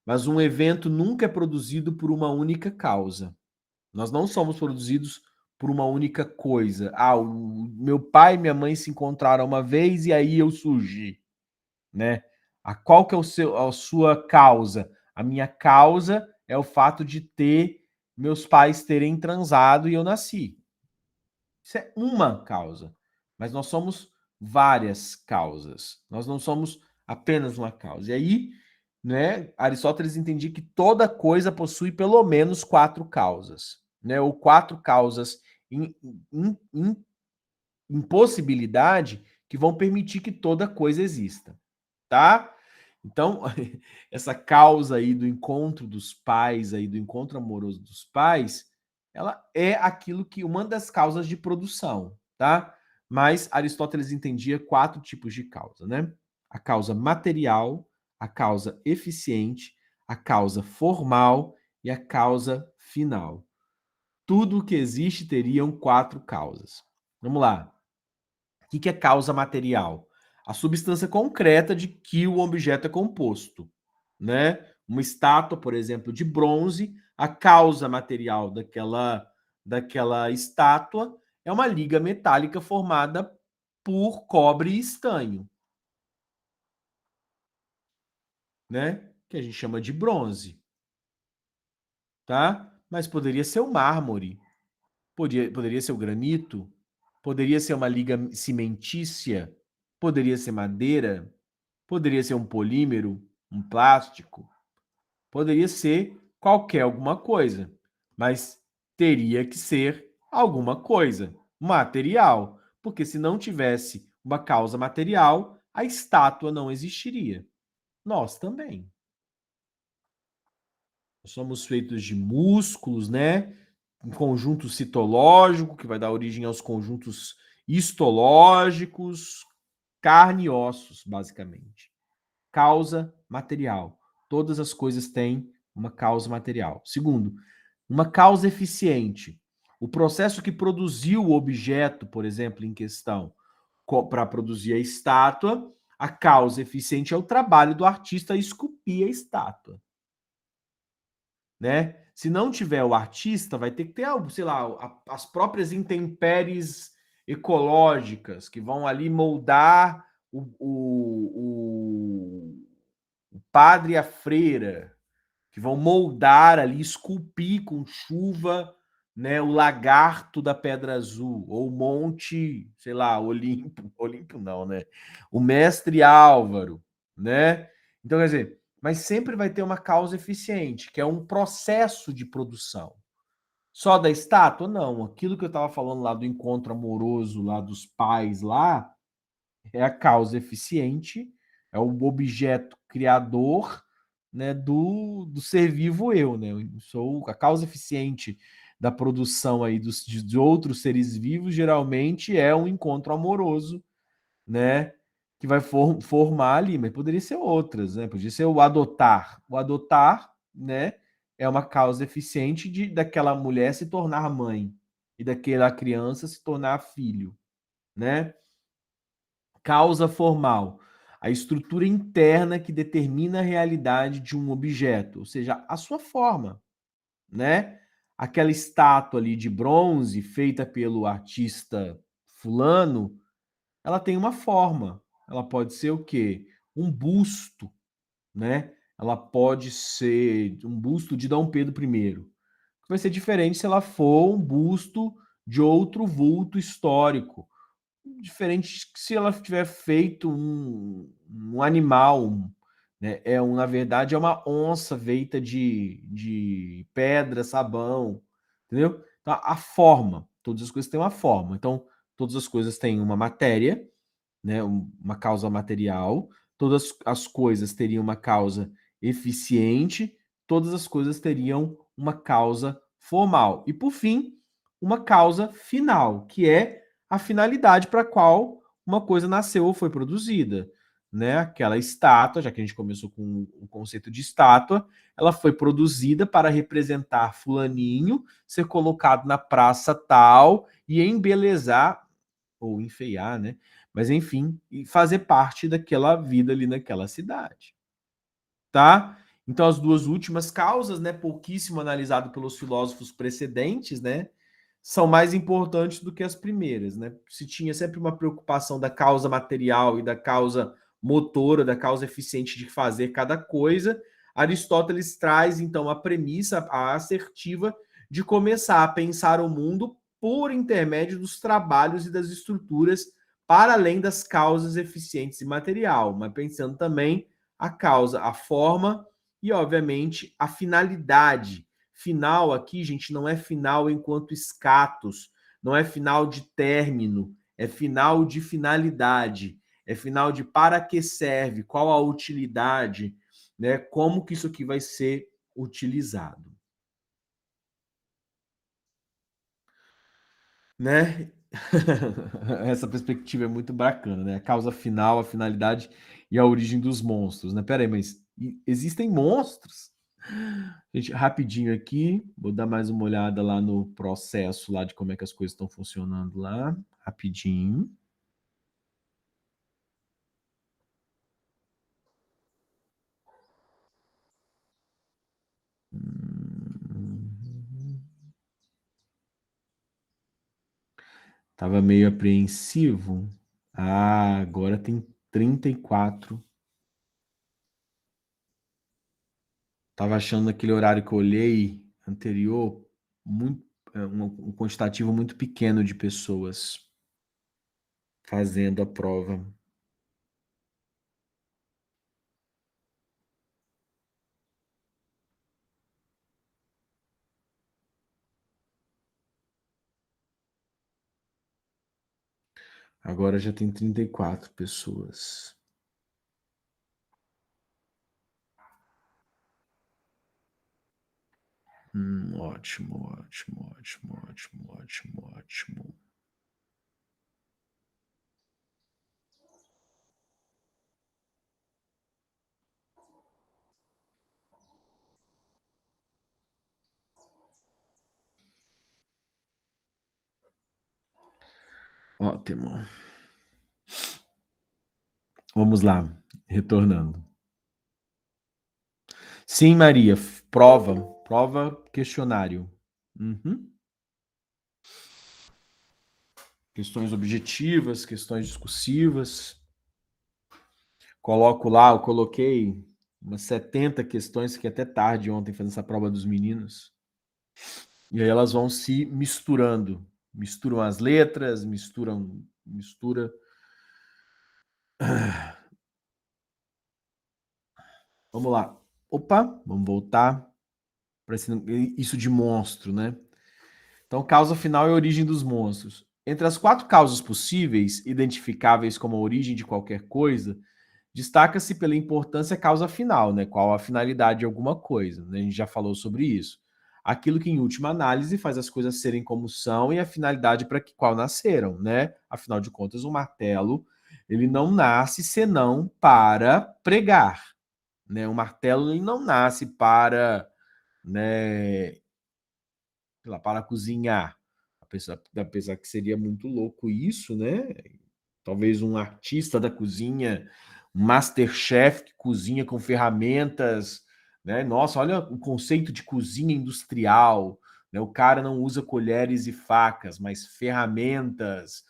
mas um evento nunca é produzido por uma única causa. Nós não somos produzidos por uma única coisa. Ah, o meu pai e minha mãe se encontraram uma vez e aí eu surgi, né? Qual que é a sua causa? A minha causa é o fato de meus pais terem transado e eu nasci. Isso é uma causa, mas nós somos várias causas. Nós não somos apenas uma causa. E aí, né, Aristóteles entendia que toda coisa possui pelo menos 4 causas, né? Ou 4 causas em, impossibilidade que vão permitir que toda coisa exista, tá? Então, essa causa aí do encontro dos pais, aí do encontro amoroso dos pais, ela é aquilo que uma das causas de produção, tá? Mas Aristóteles entendia 4 tipos de causa, né? A causa material, a causa eficiente, a causa formal e a causa final. Tudo o que existe teriam 4 causas. Vamos lá. O que é causa material? A substância concreta de que o objeto é composto, né? Uma estátua, por exemplo, de bronze, a causa material daquela estátua é uma liga metálica formada por cobre e estanho, né? Que a gente chama de bronze, tá? Mas poderia ser o mármore, poderia ser o granito, poderia ser uma liga cimentícia, poderia ser madeira, poderia ser um polímero, um plástico, poderia ser qualquer alguma coisa, mas teria que ser alguma coisa, material, porque se não tivesse uma causa material, a estátua não existiria. Nós também. Somos feitos de músculos, né? Um conjunto citológico, que vai dar origem aos conjuntos histológicos, carne e ossos, basicamente. Causa material. Todas as coisas têm uma causa material. Segundo, uma causa eficiente. O processo que produziu o objeto, por exemplo, em questão, para produzir a estátua, a causa eficiente é o trabalho do artista a esculpir a estátua, né? Se não tiver o artista, vai ter que ter, sei lá, as próprias intempéries ecológicas que vão ali moldar o padre e a freira, que vão moldar ali, esculpir com chuva, né, o lagarto da Pedra Azul, ou o Monte, sei lá, Olimpo, Olimpo não, né? O Mestre Álvaro, né? Então, quer dizer, mas sempre vai ter uma causa eficiente, que é um processo de produção. Só da estátua? Não. Aquilo que eu estava falando lá do encontro amoroso lá dos pais lá, é a causa eficiente, é o objeto criador, né, do ser vivo eu, né? Eu sou a causa eficiente da produção aí de outros seres vivos, geralmente é um encontro amoroso, né? Que vai formar ali, mas poderia ser outras, né? Poderia ser o adotar. O adotar, né? É uma causa eficiente daquela mulher se tornar mãe e daquela criança se tornar filho, né? Causa formal, a estrutura interna que determina a realidade de um objeto, ou seja, a sua forma, né? Aquela estátua ali de bronze feita pelo artista fulano, ela tem uma forma. Ela pode ser o quê? Um busto, né? Ela pode ser um busto de Dom Pedro I. Vai ser diferente se ela for um busto de outro vulto histórico, diferente se ela tiver feito um animal, né? Na verdade, é uma onça feita de pedra, sabão, entendeu? Então, a forma, todas as coisas têm uma forma. Então, todas as coisas têm uma matéria, né? Uma causa material, todas as coisas teriam uma causa eficiente, todas as coisas teriam uma causa formal. E, por fim, uma causa final, que é a finalidade para a qual uma coisa nasceu ou foi produzida. né? Aquela estátua, já que a gente começou com o conceito de estátua, ela foi produzida para representar fulaninho, ser colocado na praça tal e embelezar ou enfeiar, né? Mas enfim, e fazer parte daquela vida ali naquela cidade, tá? Então as duas últimas causas, né, pouquíssimo analisado pelos filósofos precedentes, né, são mais importantes do que as primeiras, né? Se tinha sempre uma preocupação da causa material e da causa motora, da causa eficiente de fazer cada coisa, Aristóteles traz então a premissa, a assertiva de começar a pensar o mundo por intermédio dos trabalhos e das estruturas para além das causas eficientes e material, mas pensando também a causa, a forma e, obviamente, a finalidade. Final aqui, gente, não é final enquanto status, não é final de término, é final de finalidade, é final de para que serve, qual a utilidade, né? Como que isso aqui vai ser utilizado, né? Essa perspectiva é muito bacana, né? A causa final, a finalidade e a origem dos monstros, né? Pera aí, mas existem monstros? Gente, rapidinho aqui, vou dar mais uma olhada lá no processo lá de como é que as coisas estão funcionando lá, rapidinho. Tava meio apreensivo. Ah, agora tem 34. Tava achando naquele horário que eu olhei anterior muito, um quantitativo muito pequeno de pessoas fazendo a prova. Agora já tem 34 pessoas. Ótimo, ótimo, ótimo, ótimo, ótimo, ótimo. Ótimo. Vamos lá, retornando. Sim, Maria, prova, prova, questionário. Uhum. Questões objetivas, questões discursivas. Coloco lá, eu coloquei umas 70 questões, que até tarde ontem fazendo essa prova dos meninos. E aí elas vão se misturando. Misturam as letras, mistura. Vamos lá. Opa, vamos voltar para isso de monstro, né? Então, causa final é a origem dos monstros. Entre as 4 causas possíveis, identificáveis como a origem de qualquer coisa, destaca-se pela importância a causa final, né? Qual a finalidade de alguma coisa, né? A gente já falou sobre isso. Aquilo que, em última análise, faz as coisas serem como são e a finalidade para que qual nasceram, né? Afinal de contas, o martelo, ele não nasce senão para pregar, né? O martelo ele não nasce para, né, sei lá, para cozinhar. Apesar que seria muito louco isso, né? Talvez um artista da cozinha, um masterchef que cozinha com ferramentas, né? Nossa, olha o conceito de cozinha industrial, né? O cara não usa colheres e facas, mas ferramentas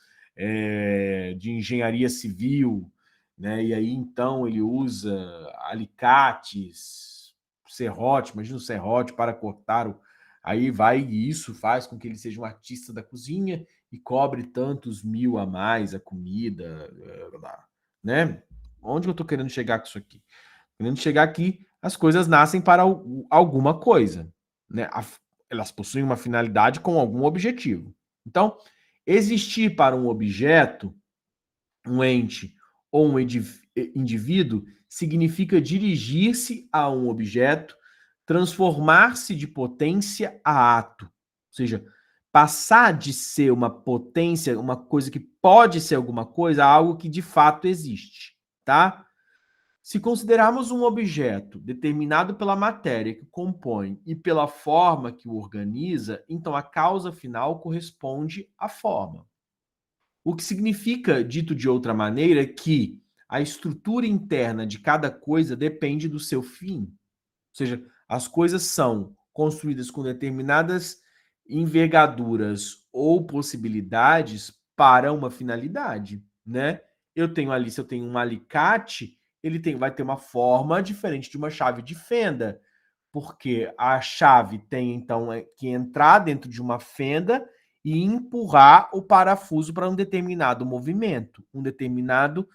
de engenharia civil, né? E aí então ele usa alicates, serrote, imagina o serrote para cortar o. Aí vai e isso faz com que ele seja um artista da cozinha e cobre tantos mil a mais a comida, né? Onde eu estou querendo chegar com isso aqui? Querendo chegar aqui, as coisas nascem para alguma coisa, né? Elas possuem uma finalidade com algum objetivo. Então, existir para um objeto, um ente ou um indivíduo significa dirigir-se a um objeto, transformar-se de potência a ato. Ou seja, passar de ser uma potência, uma coisa que pode ser alguma coisa, a algo que de fato existe, tá? Se considerarmos um objeto determinado pela matéria que o compõe e pela forma que o organiza, então a causa final corresponde à forma. O que significa, dito de outra maneira, que a estrutura interna de cada coisa depende do seu fim. Ou seja, as coisas são construídas com determinadas envergaduras ou possibilidades para uma finalidade, né? Eu tenho ali, se eu tenho um alicate, vai ter uma forma diferente de uma chave de fenda, porque a chave tem então que entrar dentro de uma fenda e empurrar o parafuso para um determinado movimento, um determinado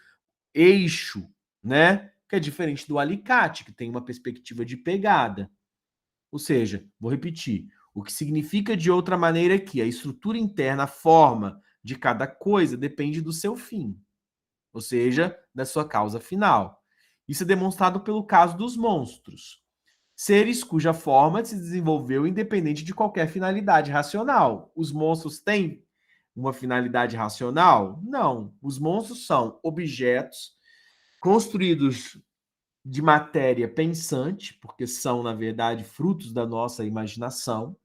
eixo, né? Que é diferente do alicate, que tem uma perspectiva de pegada. Ou seja, vou repetir, o que significa de outra maneira é que a estrutura interna, a forma de cada coisa depende do seu fim, ou seja, da sua causa final. Isso é demonstrado pelo caso dos monstros. Seres cuja forma se desenvolveu independente de qualquer finalidade racional. Os monstros têm uma finalidade racional? Não. Os monstros são objetos construídos de matéria pensante, porque são, na verdade, frutos da nossa imaginação,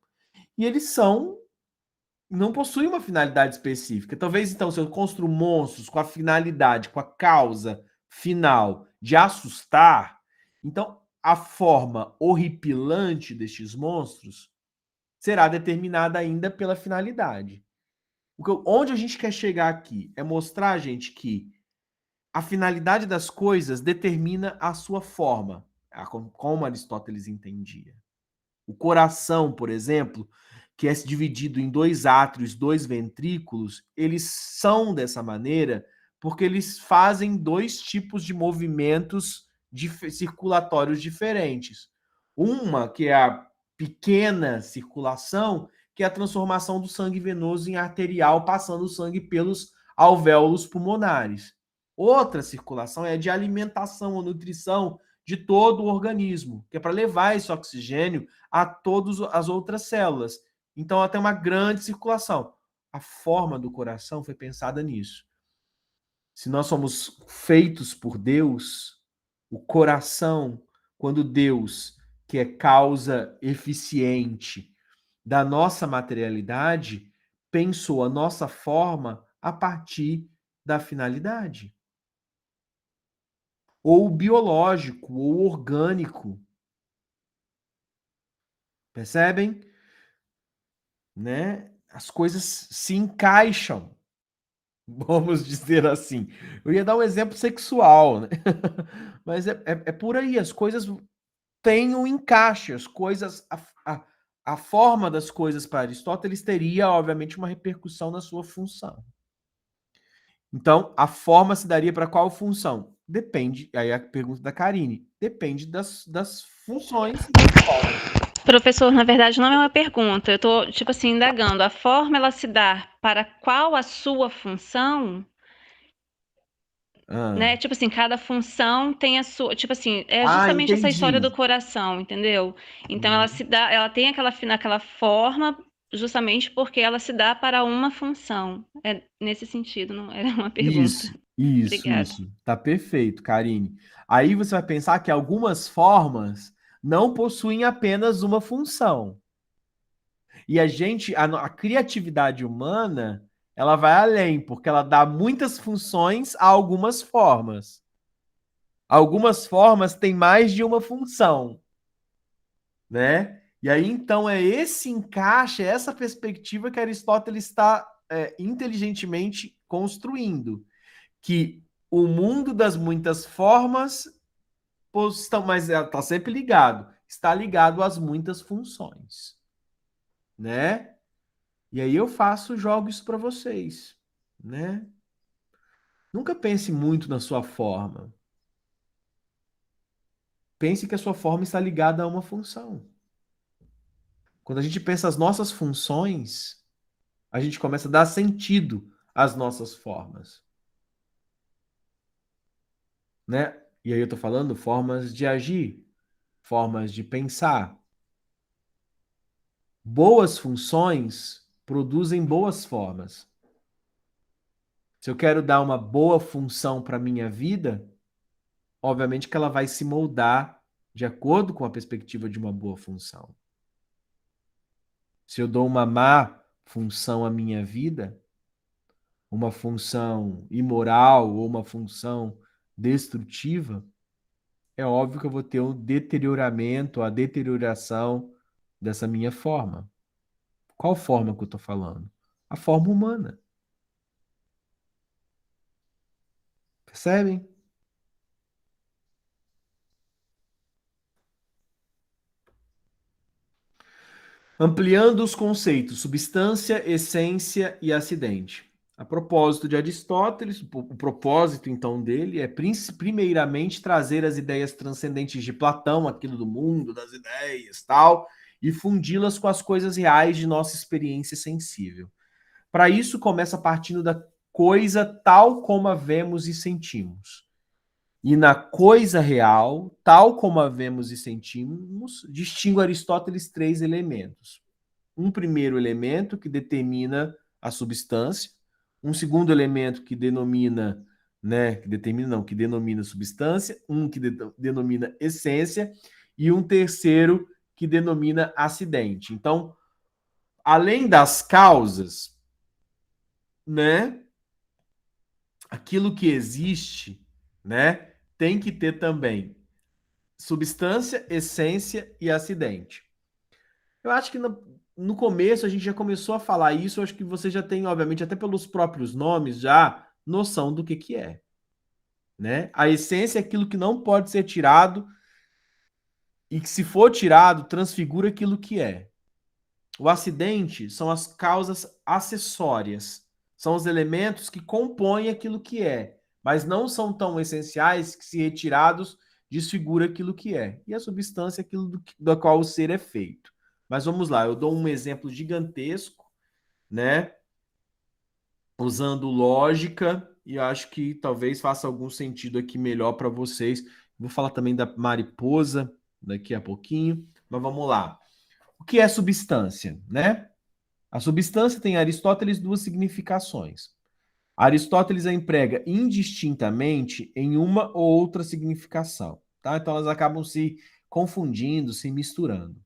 e eles não possuem uma finalidade específica. Talvez, então, se eu construo monstros com a finalidade, com a causa final de assustar, então a forma horripilante destes monstros será determinada ainda pela finalidade. Onde a gente quer chegar aqui é mostrar, gente, que a finalidade das coisas determina a sua forma, como Aristóteles entendia. O coração, por exemplo, que é dividido em dois átrios, dois ventrículos, eles são dessa maneira porque eles fazem dois tipos de movimentos circulatórios diferentes. Uma, que é a pequena circulação, que é a transformação do sangue venoso em arterial, passando o sangue pelos alvéolos pulmonares. Outra circulação é a de alimentação ou nutrição de todo o organismo, que é para levar esse oxigênio a todas as outras células. Então, até uma grande circulação. A forma do coração foi pensada nisso. Se nós somos feitos por Deus, o coração, quando Deus, que é causa eficiente da nossa materialidade, pensou a nossa forma a partir da finalidade. Ou biológico, ou orgânico. Percebem? Né? As coisas se encaixam, vamos dizer assim. Eu ia dar um exemplo sexual, né? Mas é por aí, as coisas têm um encaixe, as coisas, a forma das coisas para Aristóteles teria, obviamente, uma repercussão na sua função. Então, a forma se daria para qual função? Depende, aí a pergunta da Karine, depende das funções e das formas. Professor, na verdade não é uma pergunta, eu tô, tipo assim, indagando. A forma ela se dá para qual a sua função, né? Tipo assim, cada função tem a sua, tipo assim, é justamente essa história Entendi. do coração, entendeu? Então ela se dá, ela tem aquela forma justamente porque ela se dá para uma função. É nesse sentido, não era uma pergunta. Isso, isso, Obrigada. isso. Tá perfeito, Karine. Aí você vai pensar que algumas formas não possuem apenas uma função. E a criatividade humana, ela vai além, porque ela dá muitas funções a algumas formas. Algumas formas têm mais de uma função, né? E aí, então, é esse encaixe, é essa perspectiva que Aristóteles está inteligentemente construindo. Que o mundo das muitas formas, mas está sempre ligado, está ligado às muitas funções, né? E aí eu faço jogos para vocês, né? Nunca pense muito na sua forma. Pense que a sua forma está ligada a uma função. Quando a gente pensa as nossas funções, a gente começa a dar sentido às nossas formas, né? E aí eu tô falando formas de agir, formas de pensar. Boas funções produzem boas formas. Se eu quero dar uma boa função para minha vida, obviamente que ela vai se moldar de acordo com a perspectiva de uma boa função. Se eu dou uma má função à minha vida, uma função imoral ou uma função destrutiva, é óbvio que eu vou ter um deterioramento, a deterioração dessa minha forma. Qual forma que eu estou falando? A forma humana. Percebem? Ampliando os conceitos substância, essência e acidente. A propósito de Aristóteles, o propósito então dele é primeiramente trazer as ideias transcendentes de Platão, aquilo do mundo, das ideias, tal, e fundi-las com as coisas reais de nossa experiência sensível. Para isso começa partindo da coisa tal como a vemos e sentimos. E na coisa real, tal como a vemos e sentimos, distingue Aristóteles três elementos. Um primeiro elemento que determina a substância, um segundo elemento que denomina, que denomina substância, um que denomina essência e um terceiro que denomina acidente. Então, além das causas, né, aquilo que existe, né, tem que ter também substância, essência e acidente. Eu acho que no começo a gente já começou a falar isso, eu acho que você já tem, obviamente, até pelos próprios nomes, já noção do que é, né? A essência é aquilo que não pode ser tirado e que, se for tirado, transfigura aquilo que é. O acidente são as causas acessórias, são os elementos que compõem aquilo que é, mas não são tão essenciais que, se retirados, desfigura aquilo que é. E a substância é aquilo do qual o ser é feito. Mas vamos lá, eu dou um exemplo gigantesco, né? Usando lógica, e acho que talvez faça algum sentido aqui melhor para vocês. Vou falar também da mariposa daqui a pouquinho, mas vamos lá. O que é substância, né? A substância tem Aristóteles duas significações. Aristóteles a emprega indistintamente em uma ou outra significação, tá? Então elas acabam se confundindo, se misturando.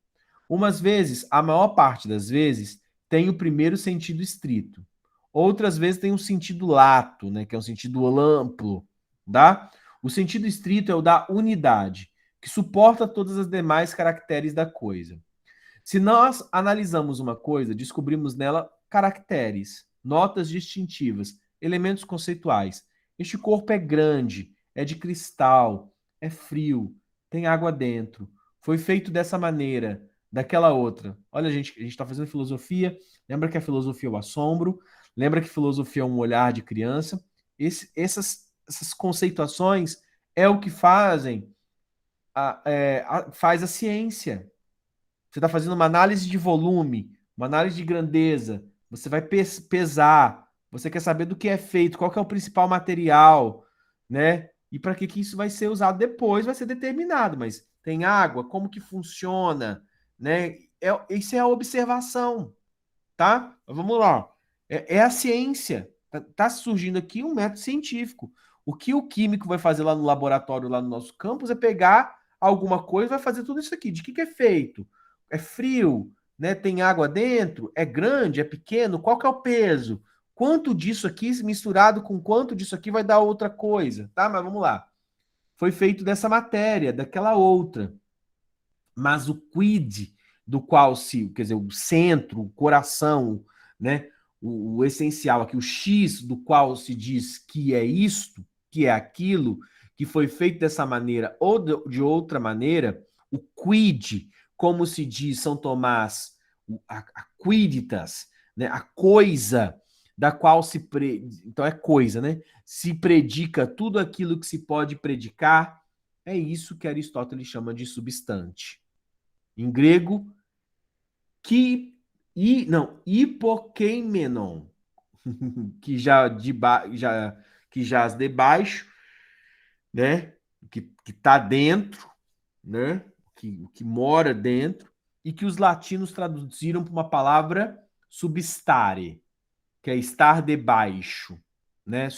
Umas vezes, a maior parte das vezes, tem o primeiro sentido estrito. Outras vezes tem um sentido lato, né, que é um sentido amplo, tá? O sentido estrito é o da unidade, que suporta todas as demais caracteres da coisa. Se nós analisamos uma coisa, descobrimos nela caracteres, notas distintivas, elementos conceituais. Este corpo é grande, é de cristal, é frio, tem água dentro, foi feito dessa maneira, daquela outra. Olha, a gente está fazendo filosofia. Lembra que a filosofia é o assombro? Lembra que filosofia é um olhar de criança? Essas conceituações é o que faz a ciência. Você está fazendo uma análise de volume, uma análise de grandeza. Você vai pesar. Você quer saber do que é feito, qual que é o principal material, né? E para que isso vai ser usado depois vai ser determinado. Mas tem água, como que funciona, né? Isso é a observação, tá? Mas vamos lá. É a ciência. Tá surgindo aqui um método científico. O que o químico vai fazer lá no laboratório, lá no nosso campus, é pegar alguma coisa e vai fazer tudo isso aqui. De que é feito? É frio, né? Tem água dentro? É grande? É pequeno? Qual que é o peso? Quanto disso aqui misturado com quanto disso aqui vai dar outra coisa, tá? Mas vamos lá. Foi feito dessa matéria, daquela outra. Mas o quid do qual se, quer dizer, o centro, o coração, né? O essencial aqui, o X do qual se diz que é isto, que é aquilo, que foi feito dessa maneira ou de outra maneira, o quid, como se diz São Tomás, a quiditas, né? A coisa da qual então é coisa, né? Se predica tudo aquilo que se pode predicar, é isso que Aristóteles chama de substante. Em grego, hipokeimenon, que que jaz debaixo, né? Que tá dentro, né? Que mora dentro, e que os latinos traduziram para uma palavra substare, que é estar debaixo, né?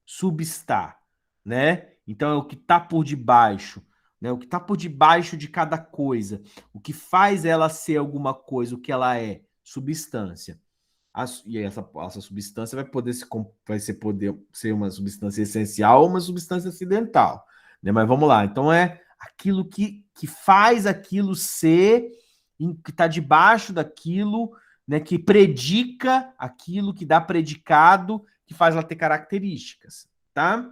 Substar, né? Então, é o que está por debaixo, né? O que está por debaixo de cada coisa. O que faz ela ser alguma coisa, o que ela é, substância. E essa substância vai poder ser uma substância essencial ou uma substância acidental. Né? Mas vamos lá. Então, é aquilo que faz aquilo ser, que está debaixo daquilo, né? Que predica aquilo, que dá predicado, que faz ela ter características. Tá?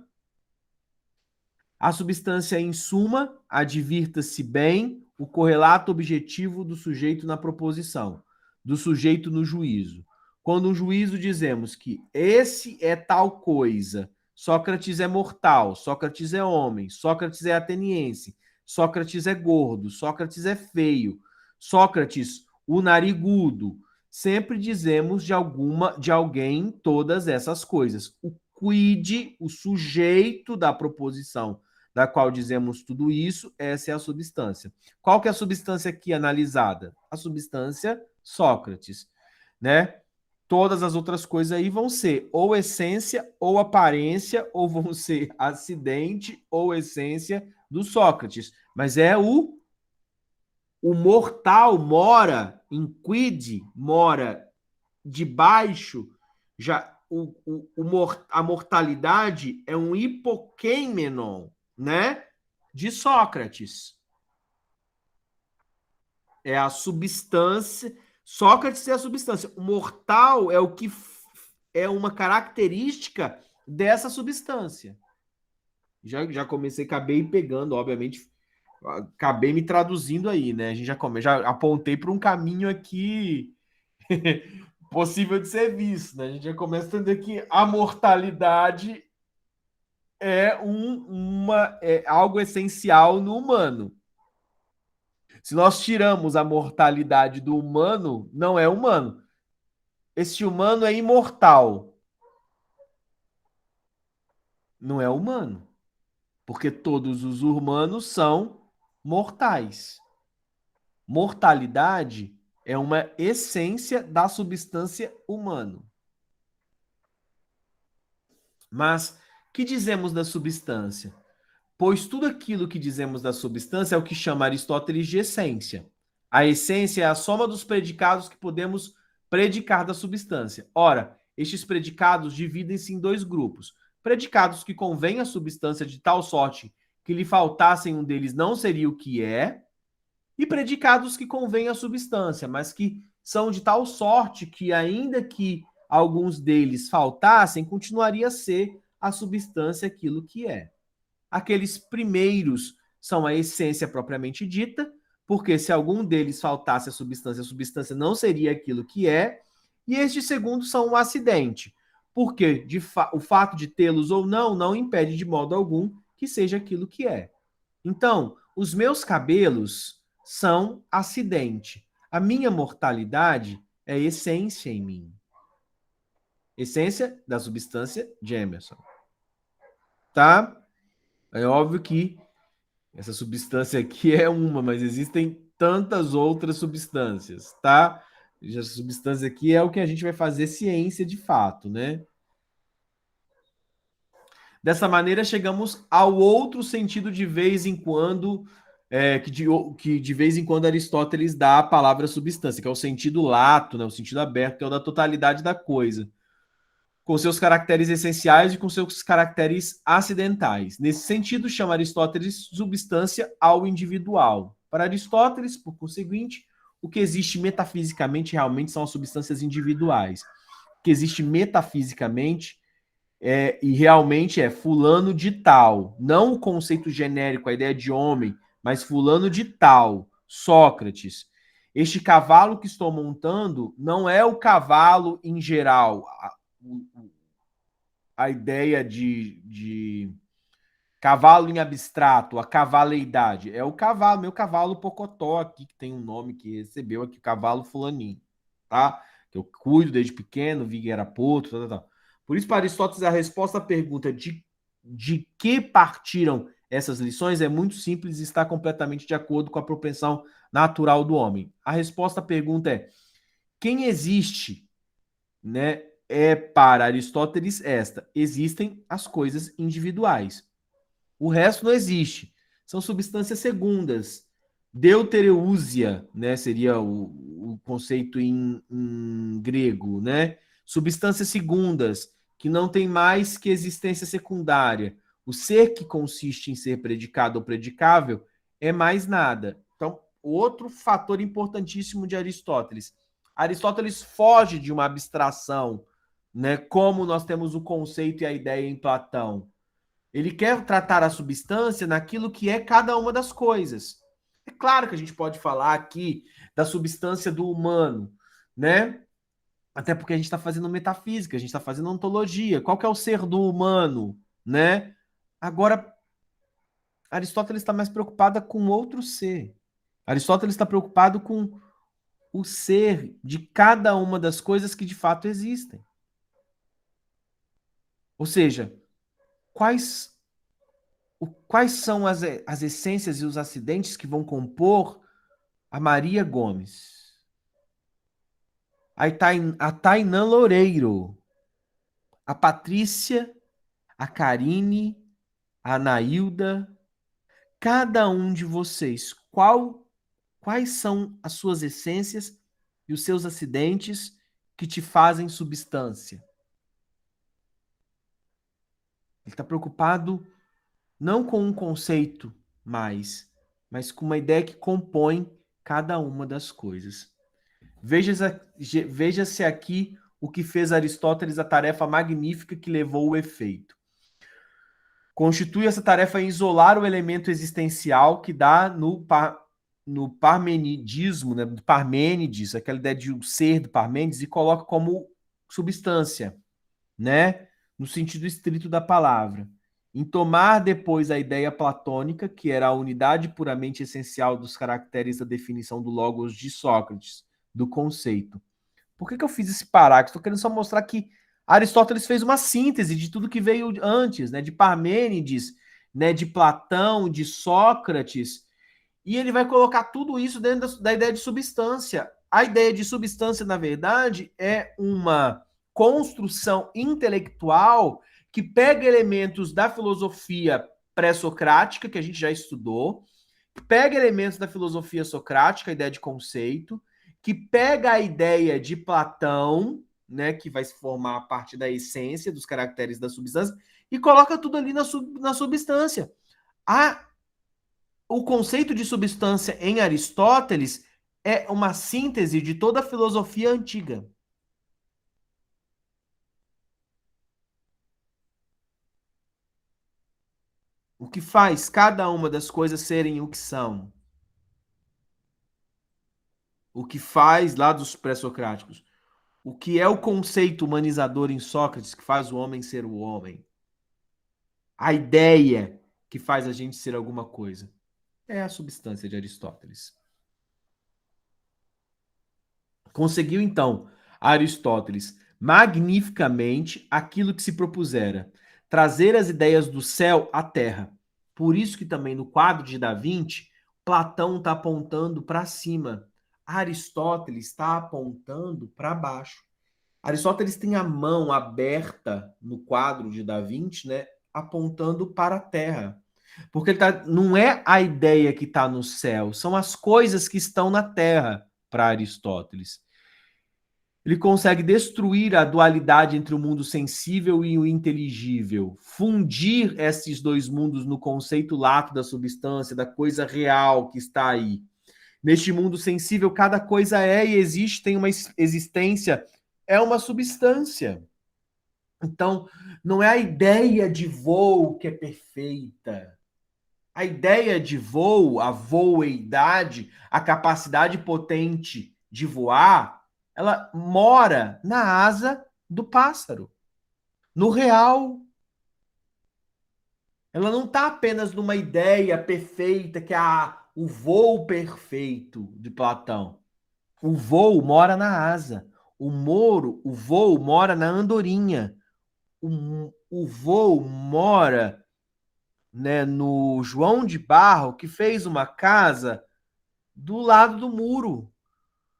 A substância, em suma, advirta-se bem o correlato objetivo do sujeito na proposição, do sujeito no juízo. Quando um juízo dizemos que esse é tal coisa, Sócrates é mortal, Sócrates é homem, Sócrates é ateniense, Sócrates é gordo, Sócrates é feio, Sócrates o narigudo, sempre dizemos de alguém todas essas coisas. O quid, o sujeito da proposição da qual dizemos tudo isso, essa é a substância. Qual que é a substância aqui analisada? A substância Sócrates, né? Todas as outras coisas aí vão ser ou essência ou aparência, ou vão ser acidente ou essência do Sócrates. Mas é o mortal mora em quid, mora debaixo, já a mortalidade é um hipoqueimenon, né? De Sócrates. É a substância. Sócrates é a substância. O mortal é o que é uma característica dessa substância. Já comecei, acabei pegando, obviamente, acabei me traduzindo aí, né? A gente já apontei para um caminho aqui possível de ser visto, né? A gente já começa a entender que a mortalidade é algo essencial no humano. Se nós tiramos a mortalidade do humano, não é humano. Esse humano é imortal. Não é humano. Porque todos os humanos são mortais. Mortalidade é uma essência da substância humana. Mas que dizemos da substância? Pois tudo aquilo que dizemos da substância é o que chama Aristóteles de essência. A essência é a soma dos predicados que podemos predicar da substância. Ora, estes predicados dividem-se em dois grupos. Predicados que convêm à substância de tal sorte que lhe faltassem um deles não seria o que é, e predicados que convêm à substância, mas que são de tal sorte que, ainda que alguns deles faltassem, continuaria a ser a substância aquilo que é. Aqueles primeiros são a essência propriamente dita, porque se algum deles faltasse a substância não seria aquilo que é, e estes segundos são um acidente, porque o fato de tê-los ou não impede de modo algum que seja aquilo que é. Então, os meus cabelos são acidente. A minha mortalidade é essência em mim. Essência da substância de Emerson. Tá? É óbvio que essa substância aqui é uma, mas existem tantas outras substâncias, tá? Essa substância aqui é o que a gente vai fazer ciência de fato, né? Dessa maneira, chegamos ao outro sentido de vez em quando, que de vez em quando Aristóteles dá a palavra substância, que é o sentido lato, né? O sentido aberto, que é o da totalidade da coisa, com seus caracteres essenciais e com seus caracteres acidentais. Nesse sentido, chama Aristóteles substância ao individual. Para Aristóteles, por conseguinte, o que existe metafisicamente realmente são as substâncias individuais. O que existe metafisicamente e realmente é fulano de tal. Não o conceito genérico, a ideia de homem, mas fulano de tal. Sócrates. Este cavalo que estou montando não é o cavalo em geral, a ideia de cavalo em abstrato, a cavaleidade. É o cavalo, meu cavalo Pocotó aqui, que tem um nome que recebeu aqui, cavalo fulaninho, tá? Que eu cuido desde pequeno, vi que era potro, tal. Por isso, para Aristóteles, a resposta à pergunta de que partiram essas lições é muito simples e está completamente de acordo com a propensão natural do homem. A resposta à pergunta é: quem existe, né, para Aristóteles esta: existem as coisas individuais. O resto não existe. São substâncias segundas. Deutereúsia, né, seria o conceito em grego, né? Substâncias segundas, que não tem mais que existência secundária. O ser que consiste em ser predicado ou predicável é mais nada. Então, outro fator importantíssimo de Aristóteles. Aristóteles foge de uma abstração, né, como nós temos o conceito e a ideia em Platão. Ele quer tratar a substância naquilo que é cada uma das coisas. É claro que a gente pode falar aqui da substância do humano, né? Até porque a gente está fazendo metafísica, a gente está fazendo ontologia. Qual que é o ser do humano, né? Agora, Aristóteles está mais preocupado com outro ser. Aristóteles está preocupado com o ser de cada uma das coisas que de fato existem. Ou seja, quais são as essências e os acidentes que vão compor a Maria Gomes, a Tainã Loureiro, a Patrícia, a Karine, a Anailda, cada um de vocês, quais são as suas essências e os seus acidentes que te fazem substância? Ele está preocupado não com um conceito mais, mas com uma ideia que compõe cada uma das coisas. Veja-se aqui o que fez Aristóteles, a tarefa magnífica que levou o efeito. Constitui essa tarefa em isolar o elemento existencial que dá no parmenidismo, né, do Parmênides, aquela ideia de um ser do Parmênides, e coloca como substância, né, no sentido estrito da palavra. Em tomar depois a ideia platônica, que era a unidade puramente essencial dos caracteres da definição do logos de Sócrates, do conceito. Por que eu fiz esse parágrafo? Estou querendo só mostrar que Aristóteles fez uma síntese de tudo que veio antes, né? De Parmênides, né? De Platão, de Sócrates, e ele vai colocar tudo isso dentro da ideia de substância. A ideia de substância, na verdade, é uma construção intelectual que pega elementos da filosofia pré-socrática, que a gente já estudou, pega elementos da filosofia socrática, a ideia de conceito, que pega a ideia de Platão, né, que vai se formar a parte da essência, dos caracteres da substância, e coloca tudo ali na substância. O conceito de substância em Aristóteles é uma síntese de toda a filosofia antiga. O que faz cada uma das coisas serem o que são. O que faz lá dos pré-socráticos. O que é o conceito humanizador em Sócrates que faz o homem ser o homem? A ideia que faz a gente ser alguma coisa. É a substância de Aristóteles. Conseguiu, então, Aristóteles magnificamente aquilo que se propusera, trazer as ideias do céu à terra. Por isso que também no quadro de Da Vinci, Platão está apontando para cima, Aristóteles está apontando para baixo. Aristóteles tem a mão aberta no quadro de Da Vinci, né, apontando para a terra. Porque não é a ideia que está no céu, são as coisas que estão na terra para Aristóteles. Ele consegue destruir a dualidade entre o mundo sensível e o inteligível, fundir esses dois mundos no conceito lato da substância, da coisa real que está aí. Neste mundo sensível, cada coisa é e existe, tem uma existência, é uma substância. Então, não é a ideia de voo que é perfeita. A ideia de voo, a voeidade, a capacidade potente de voar, ela mora na asa do pássaro, no real. Ela não está apenas numa ideia perfeita, que é o voo perfeito de Platão. O voo mora na asa. O voo mora na andorinha. O voo mora, né, no João de Barro, que fez uma casa do lado do muro,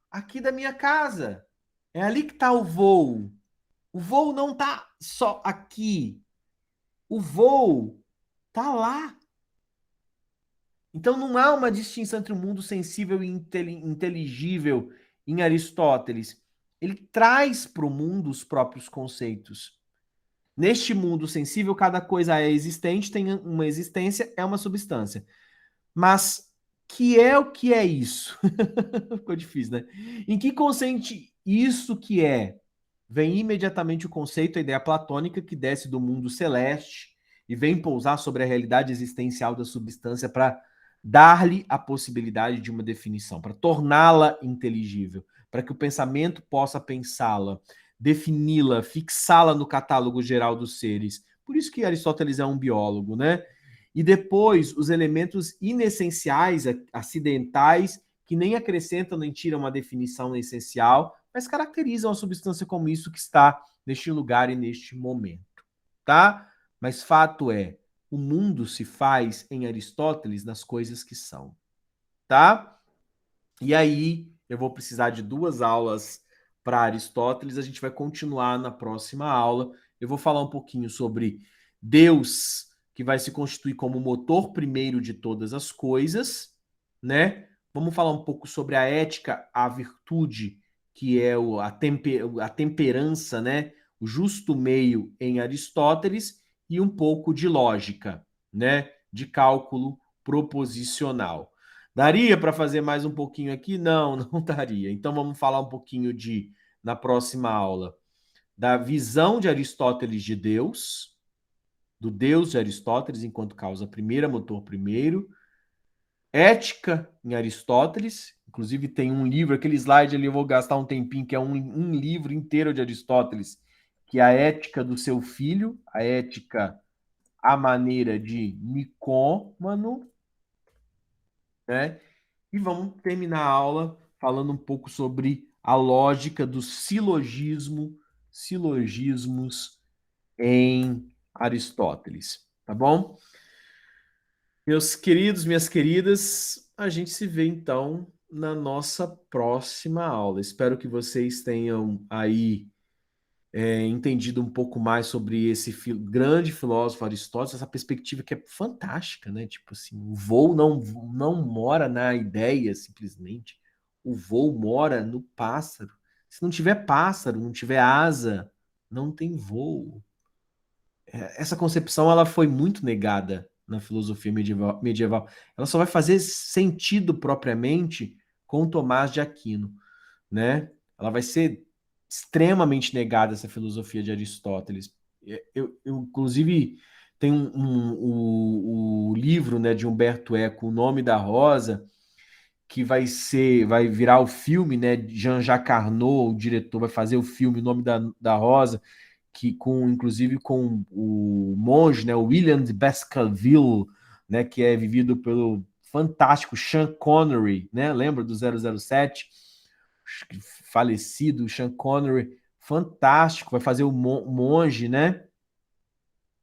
aqui da minha casa. É ali que está o voo. O voo não está só aqui. O voo Tá lá. Então não há uma distinção entre o mundo sensível e inteligível em Aristóteles. Ele traz para o mundo os próprios conceitos. Neste mundo sensível, cada coisa é existente, tem uma existência, é uma substância. Mas que é o que é isso? Ficou difícil, né? Em que consente isso que é? Vem imediatamente o conceito, a ideia platônica que desce do mundo celeste e vem pousar sobre a realidade existencial da substância para dar-lhe a possibilidade de uma definição, para torná-la inteligível, para que o pensamento possa pensá-la, defini-la, fixá-la no catálogo geral dos seres. Por isso que Aristóteles é um biólogo, né? E depois os elementos inessenciais, acidentais, que nem acrescentam nem tiram uma definição essencial, mas caracterizam a substância como isso que está neste lugar e neste momento, tá? Mas fato é, o mundo se faz em Aristóteles nas coisas que são, tá? E aí eu vou precisar de 2 aulas para Aristóteles, a gente vai continuar na próxima aula. Eu vou falar um pouquinho sobre Deus, que vai se constituir como o motor primeiro de todas as coisas, né? Vamos falar um pouco sobre a ética, a virtude, que é a temperança, né? O justo meio em Aristóteles e um pouco de lógica, né? De cálculo proposicional. Daria para fazer mais um pouquinho aqui? Não, não daria. Então vamos falar um pouquinho na próxima aula, da visão de Aristóteles de Deus, do Deus de Aristóteles enquanto causa primeira, motor primeiro, ética em Aristóteles, inclusive tem um livro, aquele slide ali eu vou gastar um tempinho, que é um livro inteiro de Aristóteles, que é a ética do seu filho, a ética à maneira de Nicômano, né? E vamos terminar a aula falando um pouco sobre a lógica do silogismos em Aristóteles, tá bom? Meus queridos, minhas queridas, a gente se vê então na nossa próxima aula. Espero que vocês tenham aí entendido um pouco mais sobre esse grande filósofo Aristóteles, essa perspectiva que é fantástica, né? Tipo assim, o voo não mora na ideia simplesmente, o voo mora no pássaro. Se não tiver pássaro, não tiver asa, não tem voo. Essa concepção ela foi muito negada na filosofia medieval. Ela só vai fazer sentido propriamente com Tomás de Aquino, né? Ela vai ser extremamente negada, essa filosofia de Aristóteles. Inclusive, tem o livro, né, de Humberto Eco, O Nome da Rosa, que vai virar o filme, né? Jean-Jacques Arnaud, o diretor, vai fazer o filme O Nome da Rosa, que inclusive com o monge, né, o William de Baskerville, né, que é vivido pelo fantástico Sean Connery, né? Lembra do 007? Falecido Sean Connery, fantástico, vai fazer o monge, né?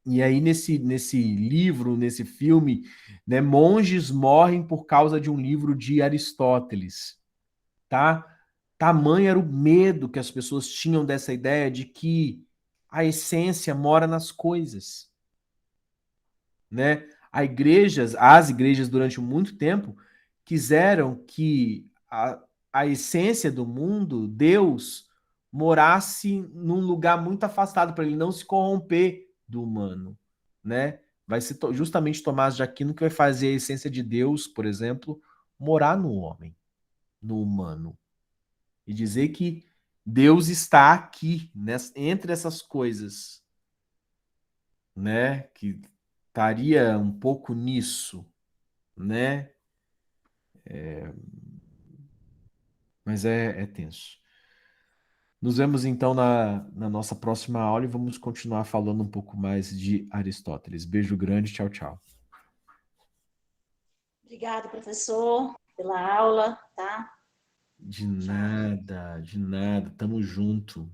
E aí nesse livro, nesse filme, né, monges morrem por causa de um livro de Aristóteles, tá? Tamanho era o medo que as pessoas tinham dessa ideia de que a essência mora nas coisas, né? As igrejas durante muito tempo quiseram que a essência do mundo, Deus, morasse num lugar muito afastado para ele não se corromper do humano, né? Vai ser justamente Tomás de Aquino que vai fazer a essência de Deus, por exemplo, morar no homem, no humano, e dizer que Deus está aqui, entre essas coisas, né? Que estaria um pouco nisso, né? Mas é tenso. Nos vemos então na nossa próxima aula e vamos continuar falando um pouco mais de Aristóteles. Beijo grande, tchau, tchau. Obrigada, professor, pela aula, tá? De nada, de nada. Tamo junto.